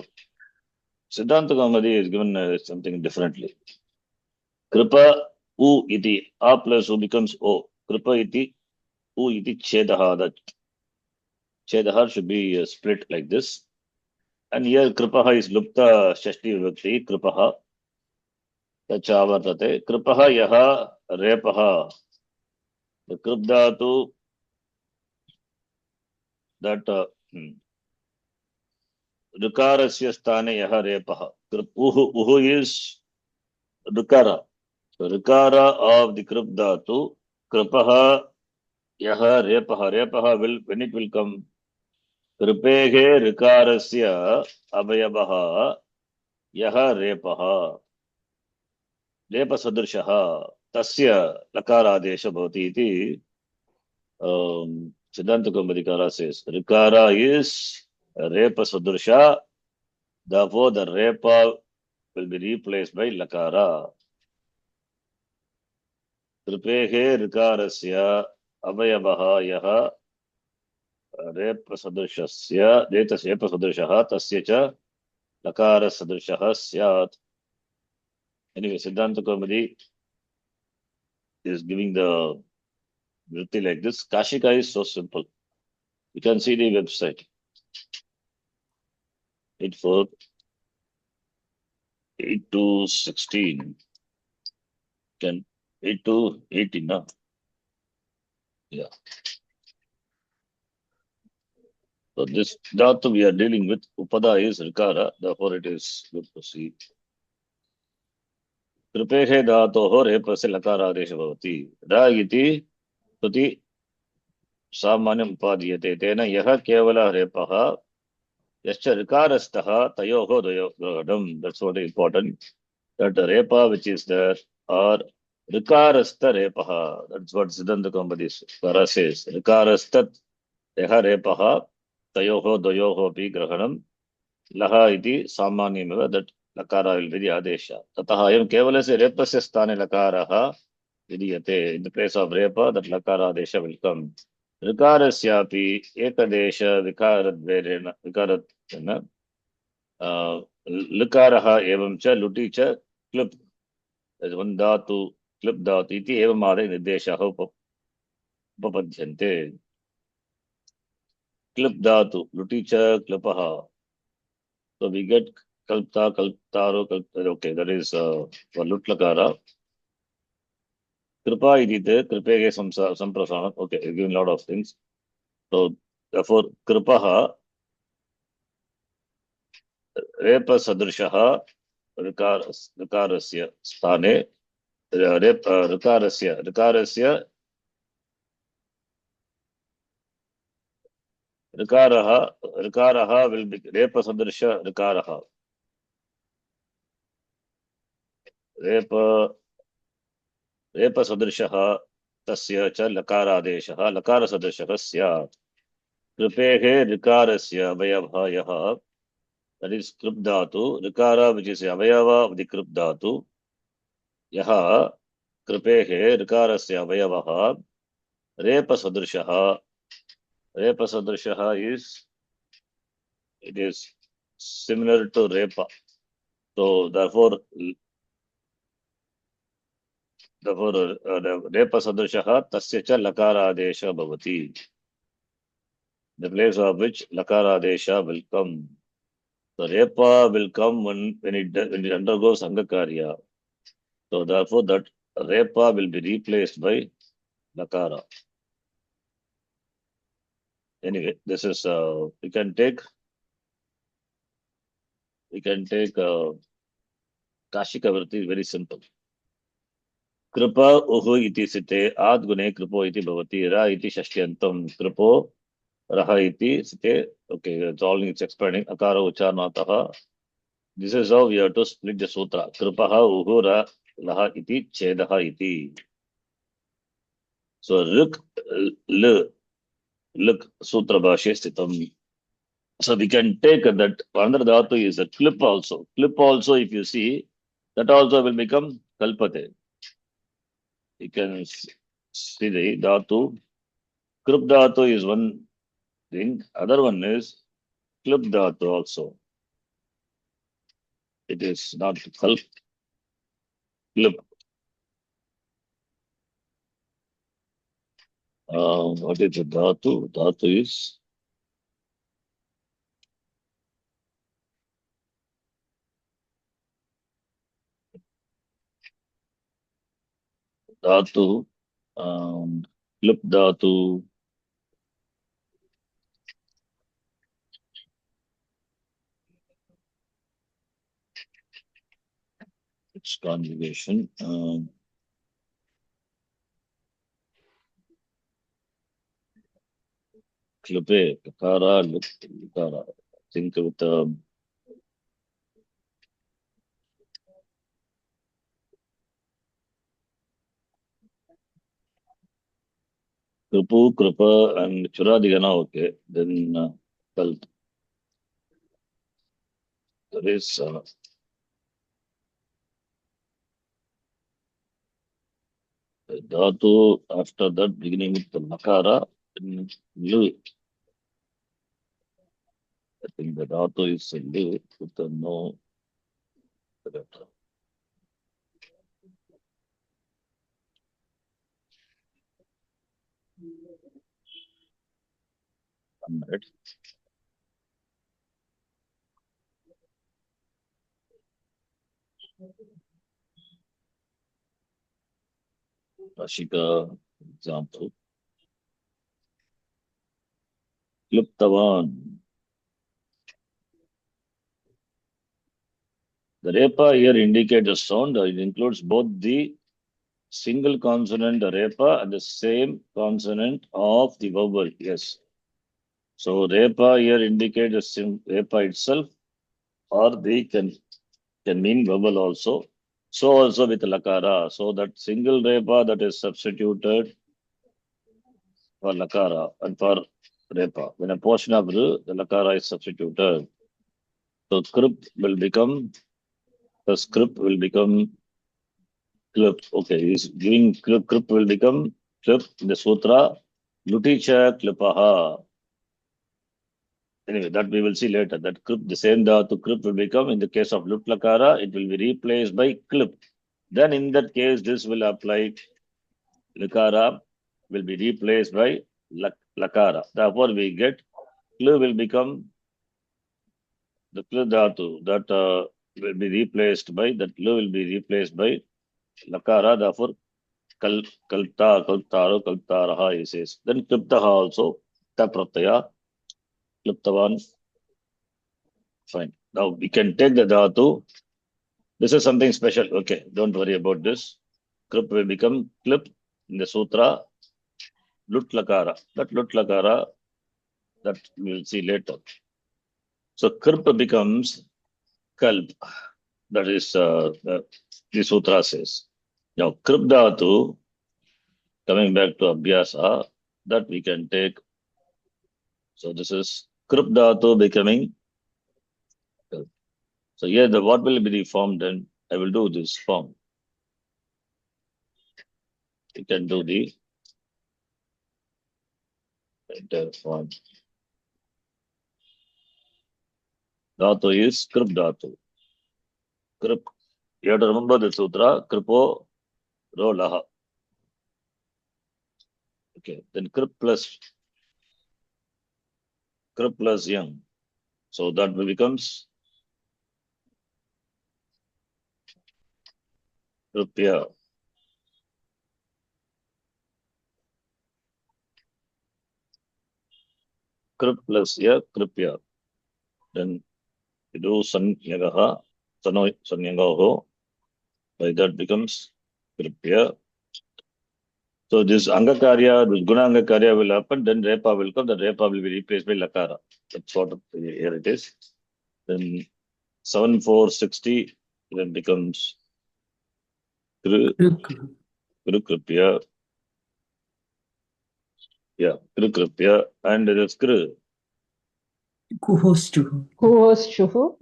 Siddhanta Kaumadi is given something differently. Kripa U iti, A plus U becomes O. Kripa iti, U iti Chedaha. That Chedaha should be split like this. And here Kripaha is Lupta Shashti Vibhakti, Kripaha. Tachavartate. Kripaha Yaha Repaha. The Kripdhatu, that Rukarasya Sthane Yaha Repaha. Uhu is Rukara. So Rukara of the Kripdhatu, Kripaha Yaha repaha. Repaha will, when it will come, Kripehe rikarasya abhayabaha yaha repaha. Repa sadrishaha tasya lakaradesha bhavati iti Siddhanta Kaumadikara says. Rikara is repa sadrisha. Therefore, the repa will be replaced by lakara. Kripehe rikarasya abhayabaha yaha रेपसदृशस्य रेपसदृशः तस्य च लकारसदृशः स्यात्. Anyway, Siddhanta Kaumudi is giving the vritti like this. Kashika is so simple. You can see the website. 8 to 16. Can 8 to 18 now. Yeah. So this dhatu we are dealing with, upada is rikara, therefore it is good to see. कृपेः धातोः रेपस्य लकारादेशः भवति. रा इति स्तुति सामान्यम् उपादीयते. तेन यः केवलः रेपः यश्च ऋकारस्थः तयोः द्वयोः ग्रहणम्. That's what is important. That the repa which is there or rikarastha repaha. That's what Siddhanta Kaumadikara says. Rikarasthat यः रेपः तयोः द्वयोः अपि ग्रहणम्. लहा इति सामान्यमेव. That लकार will be the adesha. ततः अयं केवलस्य रेपस्य स्थाने लकारः विधीयते. In the place of repa, that lakara adesha will come. ऋकारस्यापि एकदेश विकाराद्वेरेण विकारात्वेन लकारः एवं च लुटि च क्लुप्. one धातु क्लुप् धातु इति एवमादि निर्देशाः उपपद्यन्ते. क्लुप् धातु लुटि च क्लुपः. So we get kalpta, kalptaro, kalptaro. Okay, that is for lut lakara. Kripa idite, kripege samprasana. Okay, giving a lot of things. So therefore, kripaha, repa sadrishaha, rikarasya sthane, rikarasya, rikaraha will be repa sadrisha rikaraha. रेपसदृशः तस्य च लकारादेशः लकारसदृशः स्यात्. कृपेः ऋकारस्य अवयवः यः, that is कृप् धातु, ऋकार which is अवयव of the कृप् धातु, यः कृपेः ऋकारस्य अवयवः रेपसदृशः. रेपसदृशः is, it is similar to repa. So therefore रेपसदृशः तस्य च लकारादेशः भवति. The place of which lakaradesha will come. The repa will come when it undergoes angakarya. So therefore that repa will be replaced by lakara. Anyway, this is we can take Kashika Vritti, very simple. Kripa uhu iti site ad gune kripo iti bhavati ra iti shashyantam kripo raha iti site. Okay, it's all it's explaining. Akara ucharnataha. This is how we have to split the sutra. Kripaha uhu ra laha iti chedaha iti. So rik look sutra bhashya sthitam. So we can take that another dhatu is a clip also. Clip also, if you see, that also will become kalpate. You can see the dhatu. Krup dhatu is one thing. Other one is clip dhatu also. It is not kalp, clip. What is the dhatu? Dhatu is dhatu. Clip dhatu. Its conjugation. Klupe, Kakara, Lukara. Think with Krupu, Krupa, and Churadigana, okay. Then Kalt. There is Dhatu after that beginning with the Makara. Then Lu. I think the Dhatu is Lu with the no. One minute. Rashika example. Kluptavan. The repa here indicates a sound. It includes both the single consonant repa and the same consonant of the vowel. Yes. So repa here indicates the repa itself, or they can mean vowel also. So also with lakara. So that single repa that is substituted for lakara and for repa. When a portion of the lakara is substituted, so script will become clip. Okay, he's giving clip will become clip in the sutra. Luticha klipaha. Anyway, that we will see later. That clip, the same dhatu clip will become in the case of lut lakara, it will be replaced by clip. Then in that case, this will apply lakara will be replaced by lakara. Therefore, we get clip will become the clip dhatu that will be replaced by that clip will be replaced by lakara. Therefore, kaltaro, kaltaraha, he says. Then kliptaha also, ta pratyaya, kliptavan. Fine. Now we can take the dhatu. This is something special. Okay, don't worry about this. Klip will become clip in the sutra, lut lakara. That lut lakara, that we will see later. So krip becomes kalp. That is the sutra says. Now krip dhatu, coming back to abhyasa, that we can take. So this is krip dhatu becoming. So here what will be the form then? I will do this form. You can do the entire form. Dhatu is krip dhatu. Krip. You have to remember the sutra. Kripo ro laha. Okay. Then krip plus yang. So that becomes kripya. Krip plus ya, kripya. Then you do sanyagaha, sanyagaho. By that becomes kripya. So this angakarya, this guna angakarya will happen, then repa will come, the repa will be replaced by lakara. That's what here it is. Then 7460 then becomes kripya. Yeah, kripya. And it is kru. Kuhostuhu. Kuhoschuhu.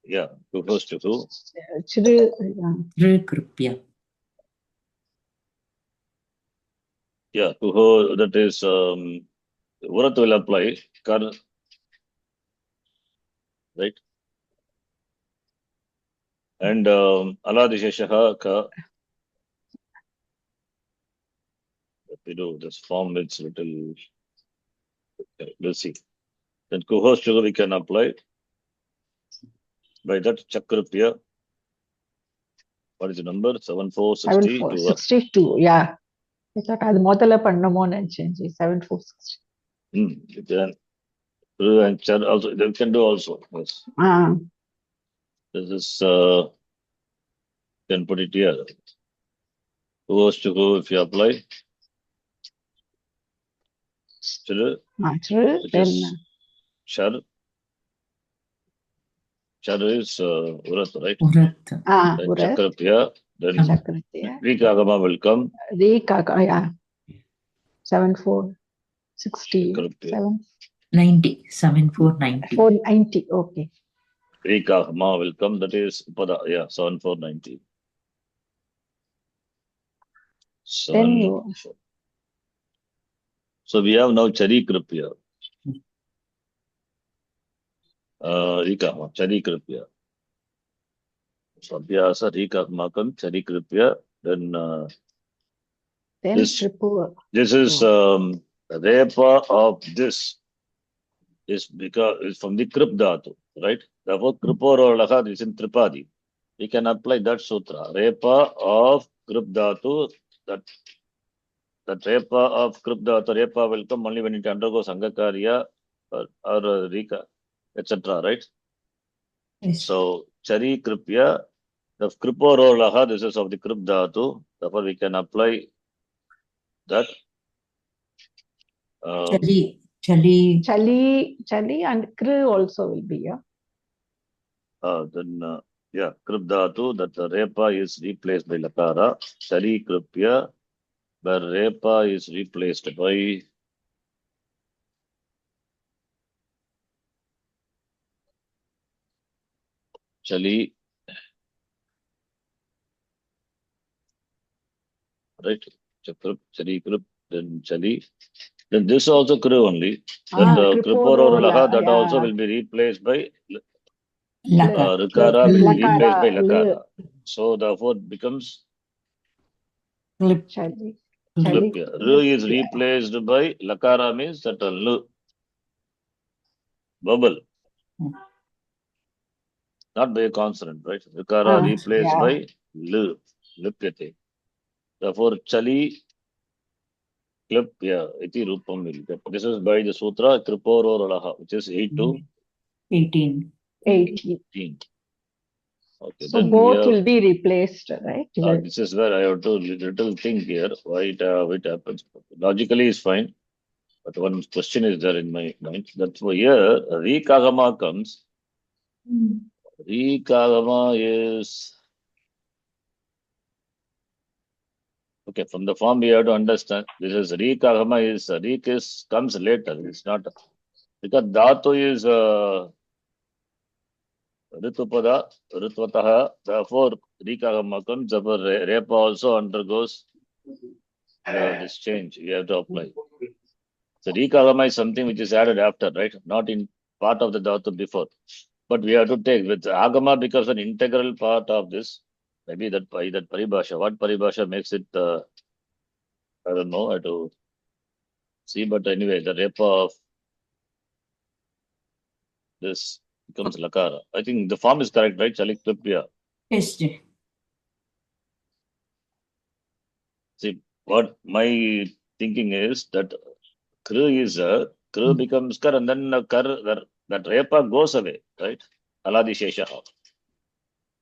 Yeah, kuhostuhu. Kripya. Yeah, kuho, that is Urat will apply. Right? And aladisheshaha ka. We do this form, it's little. Okay, we'll see. Then kuhostuhu we can apply. By that chakrapya. What is the number? 7460. 7462. Yeah. I thought அது முதல்ல பண்ணமோன்னு நினைச்சேன் 7460. You can. And char also, they can do also. Yes. This is, can put it here. Who has to go if you apply? Chru, True, which then is char. Char is urat, right? Urat. Then Urat, chakrapya. Then Chakratya, Rikagama will come. Rekaka, yeah, 7460, Chakrapya. 90. 7490. 490. Okay. Rikagama will come. That is Upada. Yeah, 7490. Then you, So we have now Charikripya. Rikama, Charikripya. So Abhyasa, Rikamakam, Charikripya. Then then this Tripura. is Repa of this is because is from the Krip Dhatu, right? Therefore, Kripor or Laha is in Tripadi. We can apply that sutra. Repa of Krip Dhatu, that Repa of Krip Dhatu, Repa will come only when it undergoes Angakarya or Rika, etc. Right? Yes. So Chari Kripya, the Kripor or Laha, this is of the Krip Dhatu. Therefore, we can apply that. Chali. Chali. Chali and Kru also will be, yeah. Then Krip Dhatu, that the Repa is replaced by Lakara. Chari Kripya, where Repa is replaced by Chali, right? Chari Krip, then Chali. Then this also Kru only. Then the Kripor or Laha, that also will be replaced by Laka. Rikara will be Lakara, replaced by Lakara. So therefore it becomes Clip. Chali. Klipya. Ru is replaced by Lakara means that a Lu. Bubble. Not by a consonant, right? Rikara replaced by Lu. Lipyate. Therefore Chali Klipya iti rupam will get. This is by the sutra Kripor or Laha, which is 8 to 18. 18. Okay, So then both will be replaced, right? this is where I have to little think here why it happens. Logically is fine, but one question is there in my mind. That's why here Rikagama comes. Rikagama is okay. From the form we have to understand. This is Rikagama is Rik is comes later. It's not because Dhatu is Ritupada, Ritvataha. Therefore, Rikagama comes. Therefore, Repa also undergoes this change. You have to apply. So Rikagama is something which is added after, right? Not in part of the Dhatu before. But we have to take with Agama becomes an integral part of this. Maybe that by that paribhasha. What paribhasha makes it? I don't know. I have to see. But anyway, the Repa of this becomes Lakara. I think the form is correct, right? Chaliklipya. Yes, Jay. See, what my thinking is that Kru is Kru becomes Kar and then Kar, that Repa goes away, right? Aladi Shesha.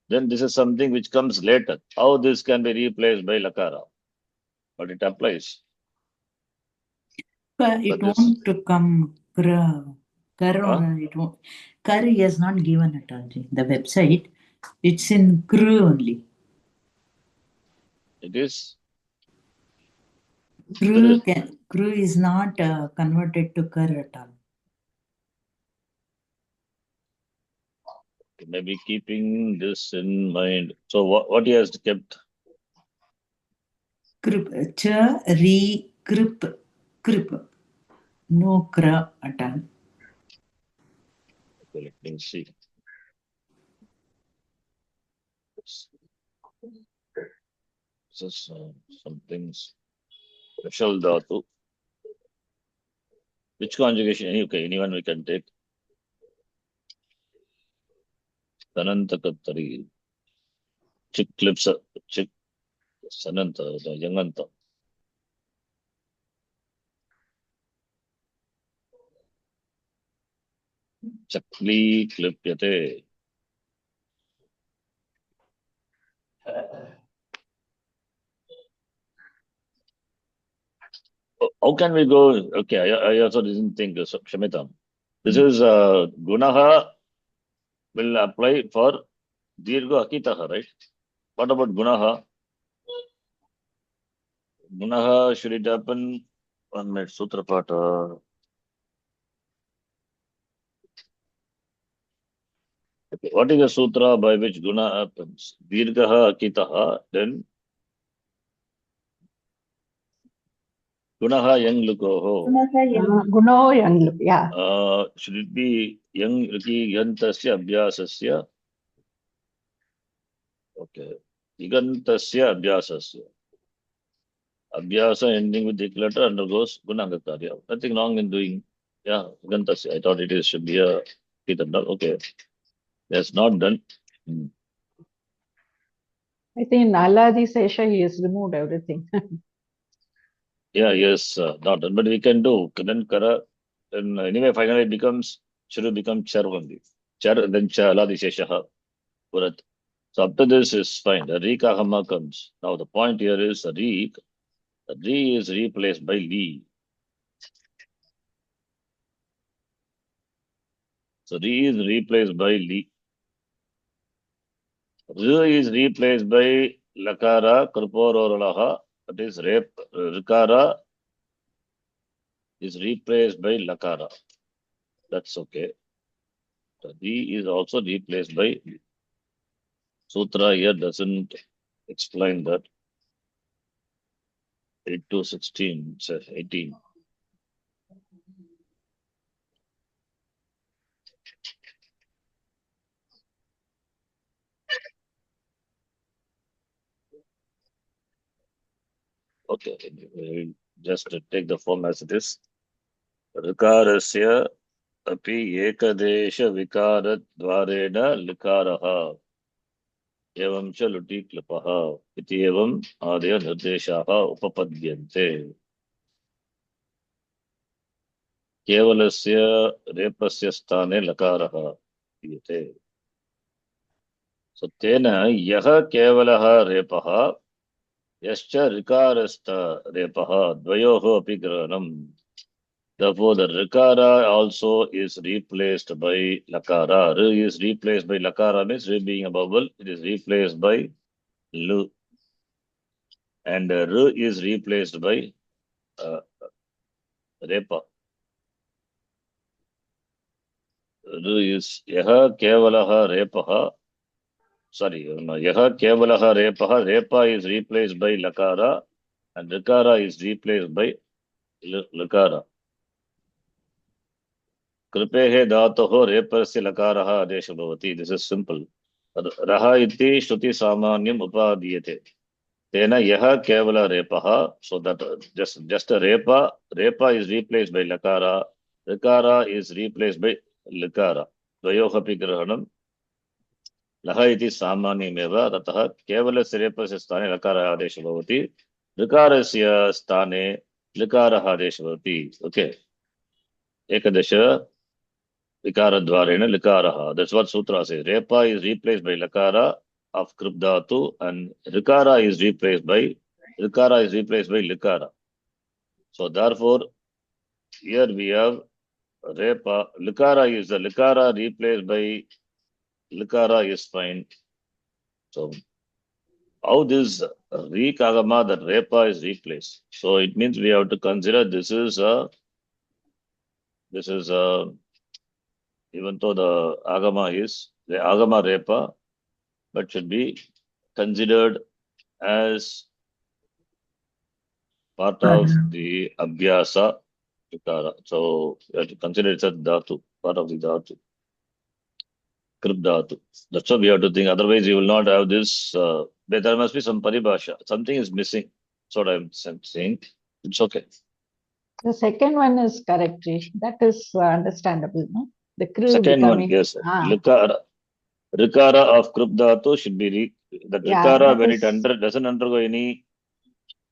Then this is something which comes later. How this can be replaced by Lakara? But it applies. It this- won't come Kar Huh? or it won't. Kar is not given at all. Jay. The website, it's in Kru only. It is. Kru is not converted to Kar at all. Maybe keeping this in mind. So what he has kept? Krip. Cha, Ri, Krip, Krip. No Kra at all. Okay, let me see. This is some things. Special dhatu. Which conjugation? Okay, anyone we can take. Sanantakattari. Chick clips. Chick. Sananta. Yanganta. Chakli klipyate. How can we go? Okay, I also didn't think this, Shamitam. This is Gunaha will apply for Dirgha Akitaha, right? What about Gunaha? Gunaha, should it happen? 1 minute, Sutra Pata. Okay. What is the sutra by which Guna happens? Dirgaha Akitaha, then Gunaha Yang Lukoho. Guno yang, yeah. Should it be Yang Riki Yantasya Abhyasasya? Okay. Igantasya Abhyasasya. Abhyasa ending with the letter undergoes Gunangakarya. Nothing wrong in doing, yeah, Igantasya. I thought it should be a Kitandal. Okay. That's not done. I think in Aladi Sesha he has removed everything. Yeah, yes, not done. But we can do Kanan Kara. Then anyway, finally it becomes, should become Char only. Char, then Aladi Sheshaha. Purat. So up to this is fine. The Rika Hama comes. Now the point here is the Re is replaced by Li. So Re is replaced by Li. Re is replaced by Lakara, Kurpor or Laha. That is Rikara is replaced by Lakara. That's okay. The Re is also replaced by Sutra here doesn't explain that. 8 to 16 says 18. Okay, we'll just take the form as it is. Rikarasya api ekadesha vikaradvarena likaraha evam cha luti klipaha iti evam adya nirdeshaha upapadyante. Kevalasya repasya sthane lakaraha diyate. So tena yaha kevalaha repaha yascha rikarastha repaha dvayoho api grahanam. Therefore, the Rikara also is replaced by Lakara. Re is replaced by Lakara means Re being a vowel, it is replaced by Lu. And Re is replaced by Repa. Re is Yaha Kevalaha Repaha. Sorry, Yaha Kevalaha Repaha. Repa is replaced by Lakara and Rikara is replaced by Lakara. Kripehe dhatoho repasya lakaraha adesha bhavati. This is simple. Raha iti shruti samanyam upadiyate. Tena yaha kevala repaha. So that just a repa is replaced by lakara. Lakara is replaced by lakara. Dvayohapi grahanam. Laha iti samanyam eva. Tataha kevalasya repasya sthane lakara adesha bhavati. Lakarasya sthane lakara adesha bhavati. Okay. Ekadasha Vikaradvarena Likaraha. That's what Sutra says. Repa is replaced by Lakara of Kripdhatu and Rikara is replaced by Likara. So therefore, here we have Repa. Likara is the Likara replaced by Likara is fine. So how this Rikagama, that Repa is replaced. So it means we have to consider this is even though the Agama is the Agama Repa, but should be considered as part of the Abhyasa Vikara. So you have to consider it as Dhatu, part of the Dhatu. Krip Dhatu. That's what we have to think. Otherwise, you will not have this. There must be some paribhasha. Something is missing. That's what I'm saying. It's okay. The second one is correct, Rish. That is understandable, no? The Kru Second becoming, one, yes. Rikara of Krup Dhatu should be that Rikara that when is, it doesn't undergo any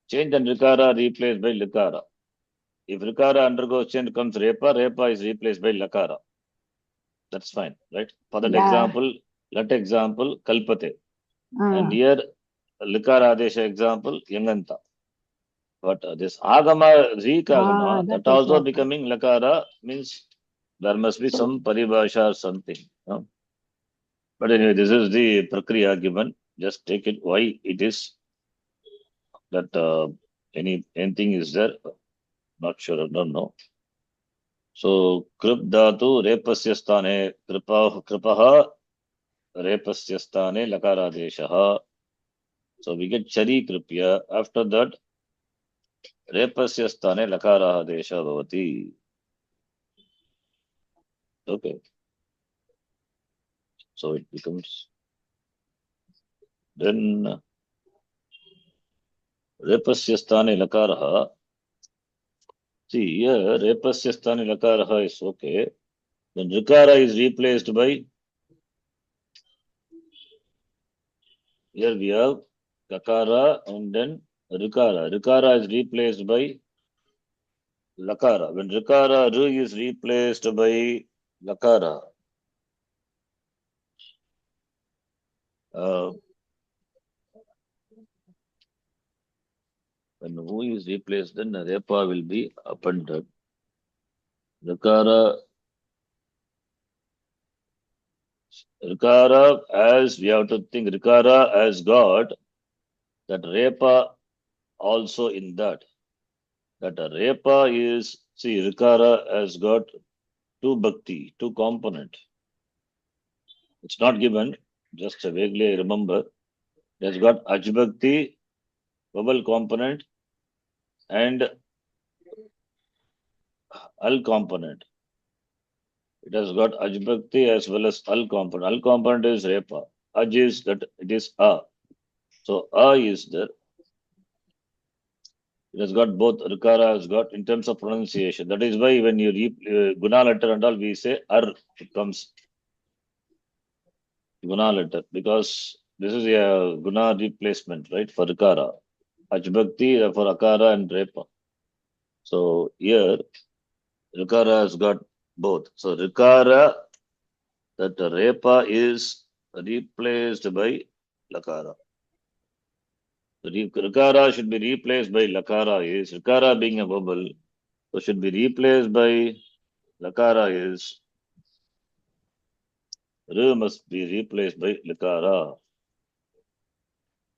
change, and Rikara replaced by Likara. If Rikara undergoes change, comes Repa is replaced by Lakara. That's fine, right? For that example, let example Kalpate. And here Likara Adesha example Yanganta. But this Agama, Rik Agama, that that is also what. becoming Lakara means there must be some paribhasha or something. But anyway, this is the Prakriya given. Just take it why it is that anything is there. Not sure, I don't know. So Krip Dhatu Repasya Sthane Kripaha Repasya Sthane Lakaradeshaha. So we get Chari Kripya. After that, Repasya Sthane Lakaradesha Bhavati. Okay. So it becomes then Repasya Sthane Lakaraha. See here, Repasya Sthane Lakaraha is okay. Then Rikara is replaced by, here we have Kakara and then Rikara. Rikara is replaced by Lakara. When Rikara, Ru is replaced by Lakara. When Ru is replaced, then Repa will be appended. Rikara, as we have to think, Rikara as God, that Repa also in that. That Repa is, see, Rikara has got two bhakti, two component. It's not given, just vaguely I remember. It has got Ajbhakti, vowel component, and Al component. It has got Ajbhakti as well as Al component. Al component is Repa. Aj is that it is A. So A is there. It has got both. Rikara has got in terms of pronunciation. That is why when you read Guna letter and all, we say Ar, it comes Guna letter, because this is a Guna replacement, right, for Rikara. Ajbhakti for Akara and Repa. So here, Rikara has got both. So Rikara, that Repa is replaced by Lakara. The Rikara should be replaced by Lakara is, Rikara being a vowel, so should be replaced by Lakara is, Ru must be replaced by Lakara.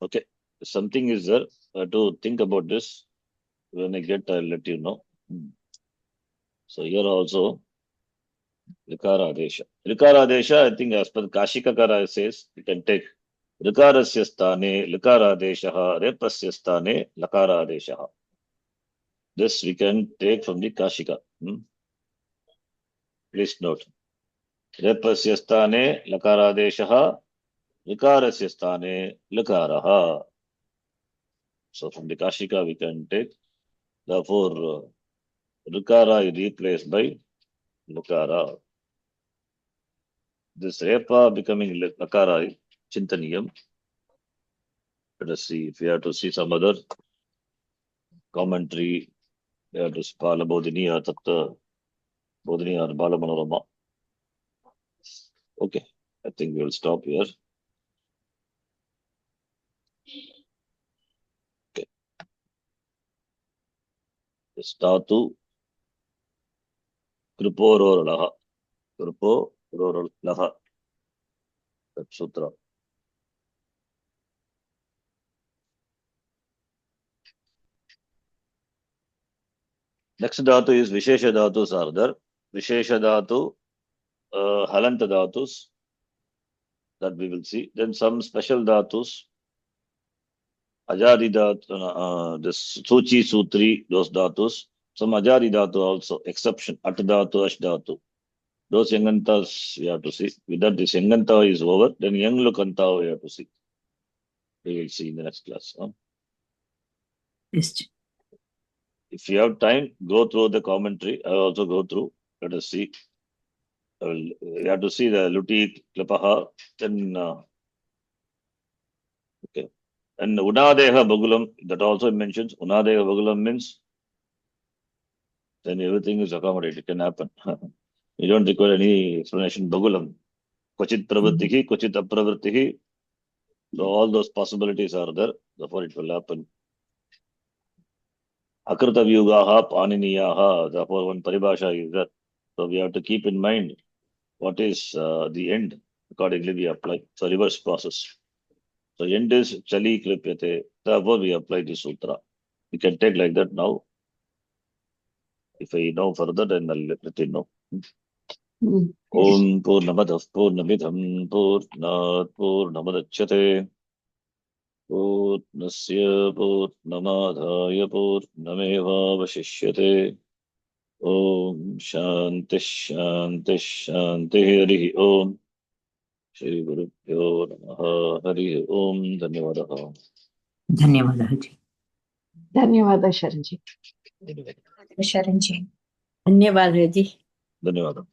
Okay, something is there to think about this. When I get, I'll let you know. So here also, Rikara Desha. Rikara Desha, I think as per Kashika Kara says, you can take Rikarasya Sthane, Likara Deshaha, Repasya Sthane, Lakara Deshaha. This we can take from the Kashika. Please note. Repasya Sthane, Lakara Deshaha, Rikarasya Sthane, Lakaraha. So from the Kashika we can take. Therefore, Rikara is replaced by Lakara. This Repa becoming Lakara, Chintaniyam. Let us see if we have to see some other commentary. We have to Bala Bodhini or Tatta Bodhini or Bala Manorama. Okay, I think we will stop here. Okay. Statu Kriporolaha. Kriporolaha. That sutra. Next dhatu is Vishesha Dhatus are there. Vishesha Dhatu, Halanta Dhatus, that we will see. Then some special Dhatus, Ajadi Dhatu, the Suchi Sutri, those Dhatus. Some Ajadi Dhatu also, exception, At Dhatu, Ash Dhatu. Those Yangantas we have to see. With that, this Yanganta is over. Then Yang Lukanta we have to see. We will see in the next class. Yes. If you have time, go through the commentary. I will also go through. Let us see. You have to see the Luti, Klapaha, then okay. And Unadeha Bagulam, that also mentions Unadeha Bagulam means then everything is accommodated. It can happen. You don't require any explanation. Bagulam. Kochit Pravrittihi, Kochit Apravrittihi. So all those possibilities are there. Therefore it will happen. Akritavyugaha paniniyaha. Therefore, one paribhasha is that. So we have to keep in mind what is the end. Accordingly, we apply. So reverse process. So end is chali kripyate. Therefore, we apply the sutra. We can take like that now. If I know further, then I'll let you know. Om Purnamadav Purnamidham Purnat Purnamadachyate Purnasya Purnamadhaya Purnamevavashishyate. Om Shanti Shanti Shanti Hari Om. Shri Gurubhyo Namaha Hari Om. Dhanyavadaha. धन्यवादः जी. धन्यवाद शरण जी. शरण जी. धन्यवादः जी. धन्यवाद.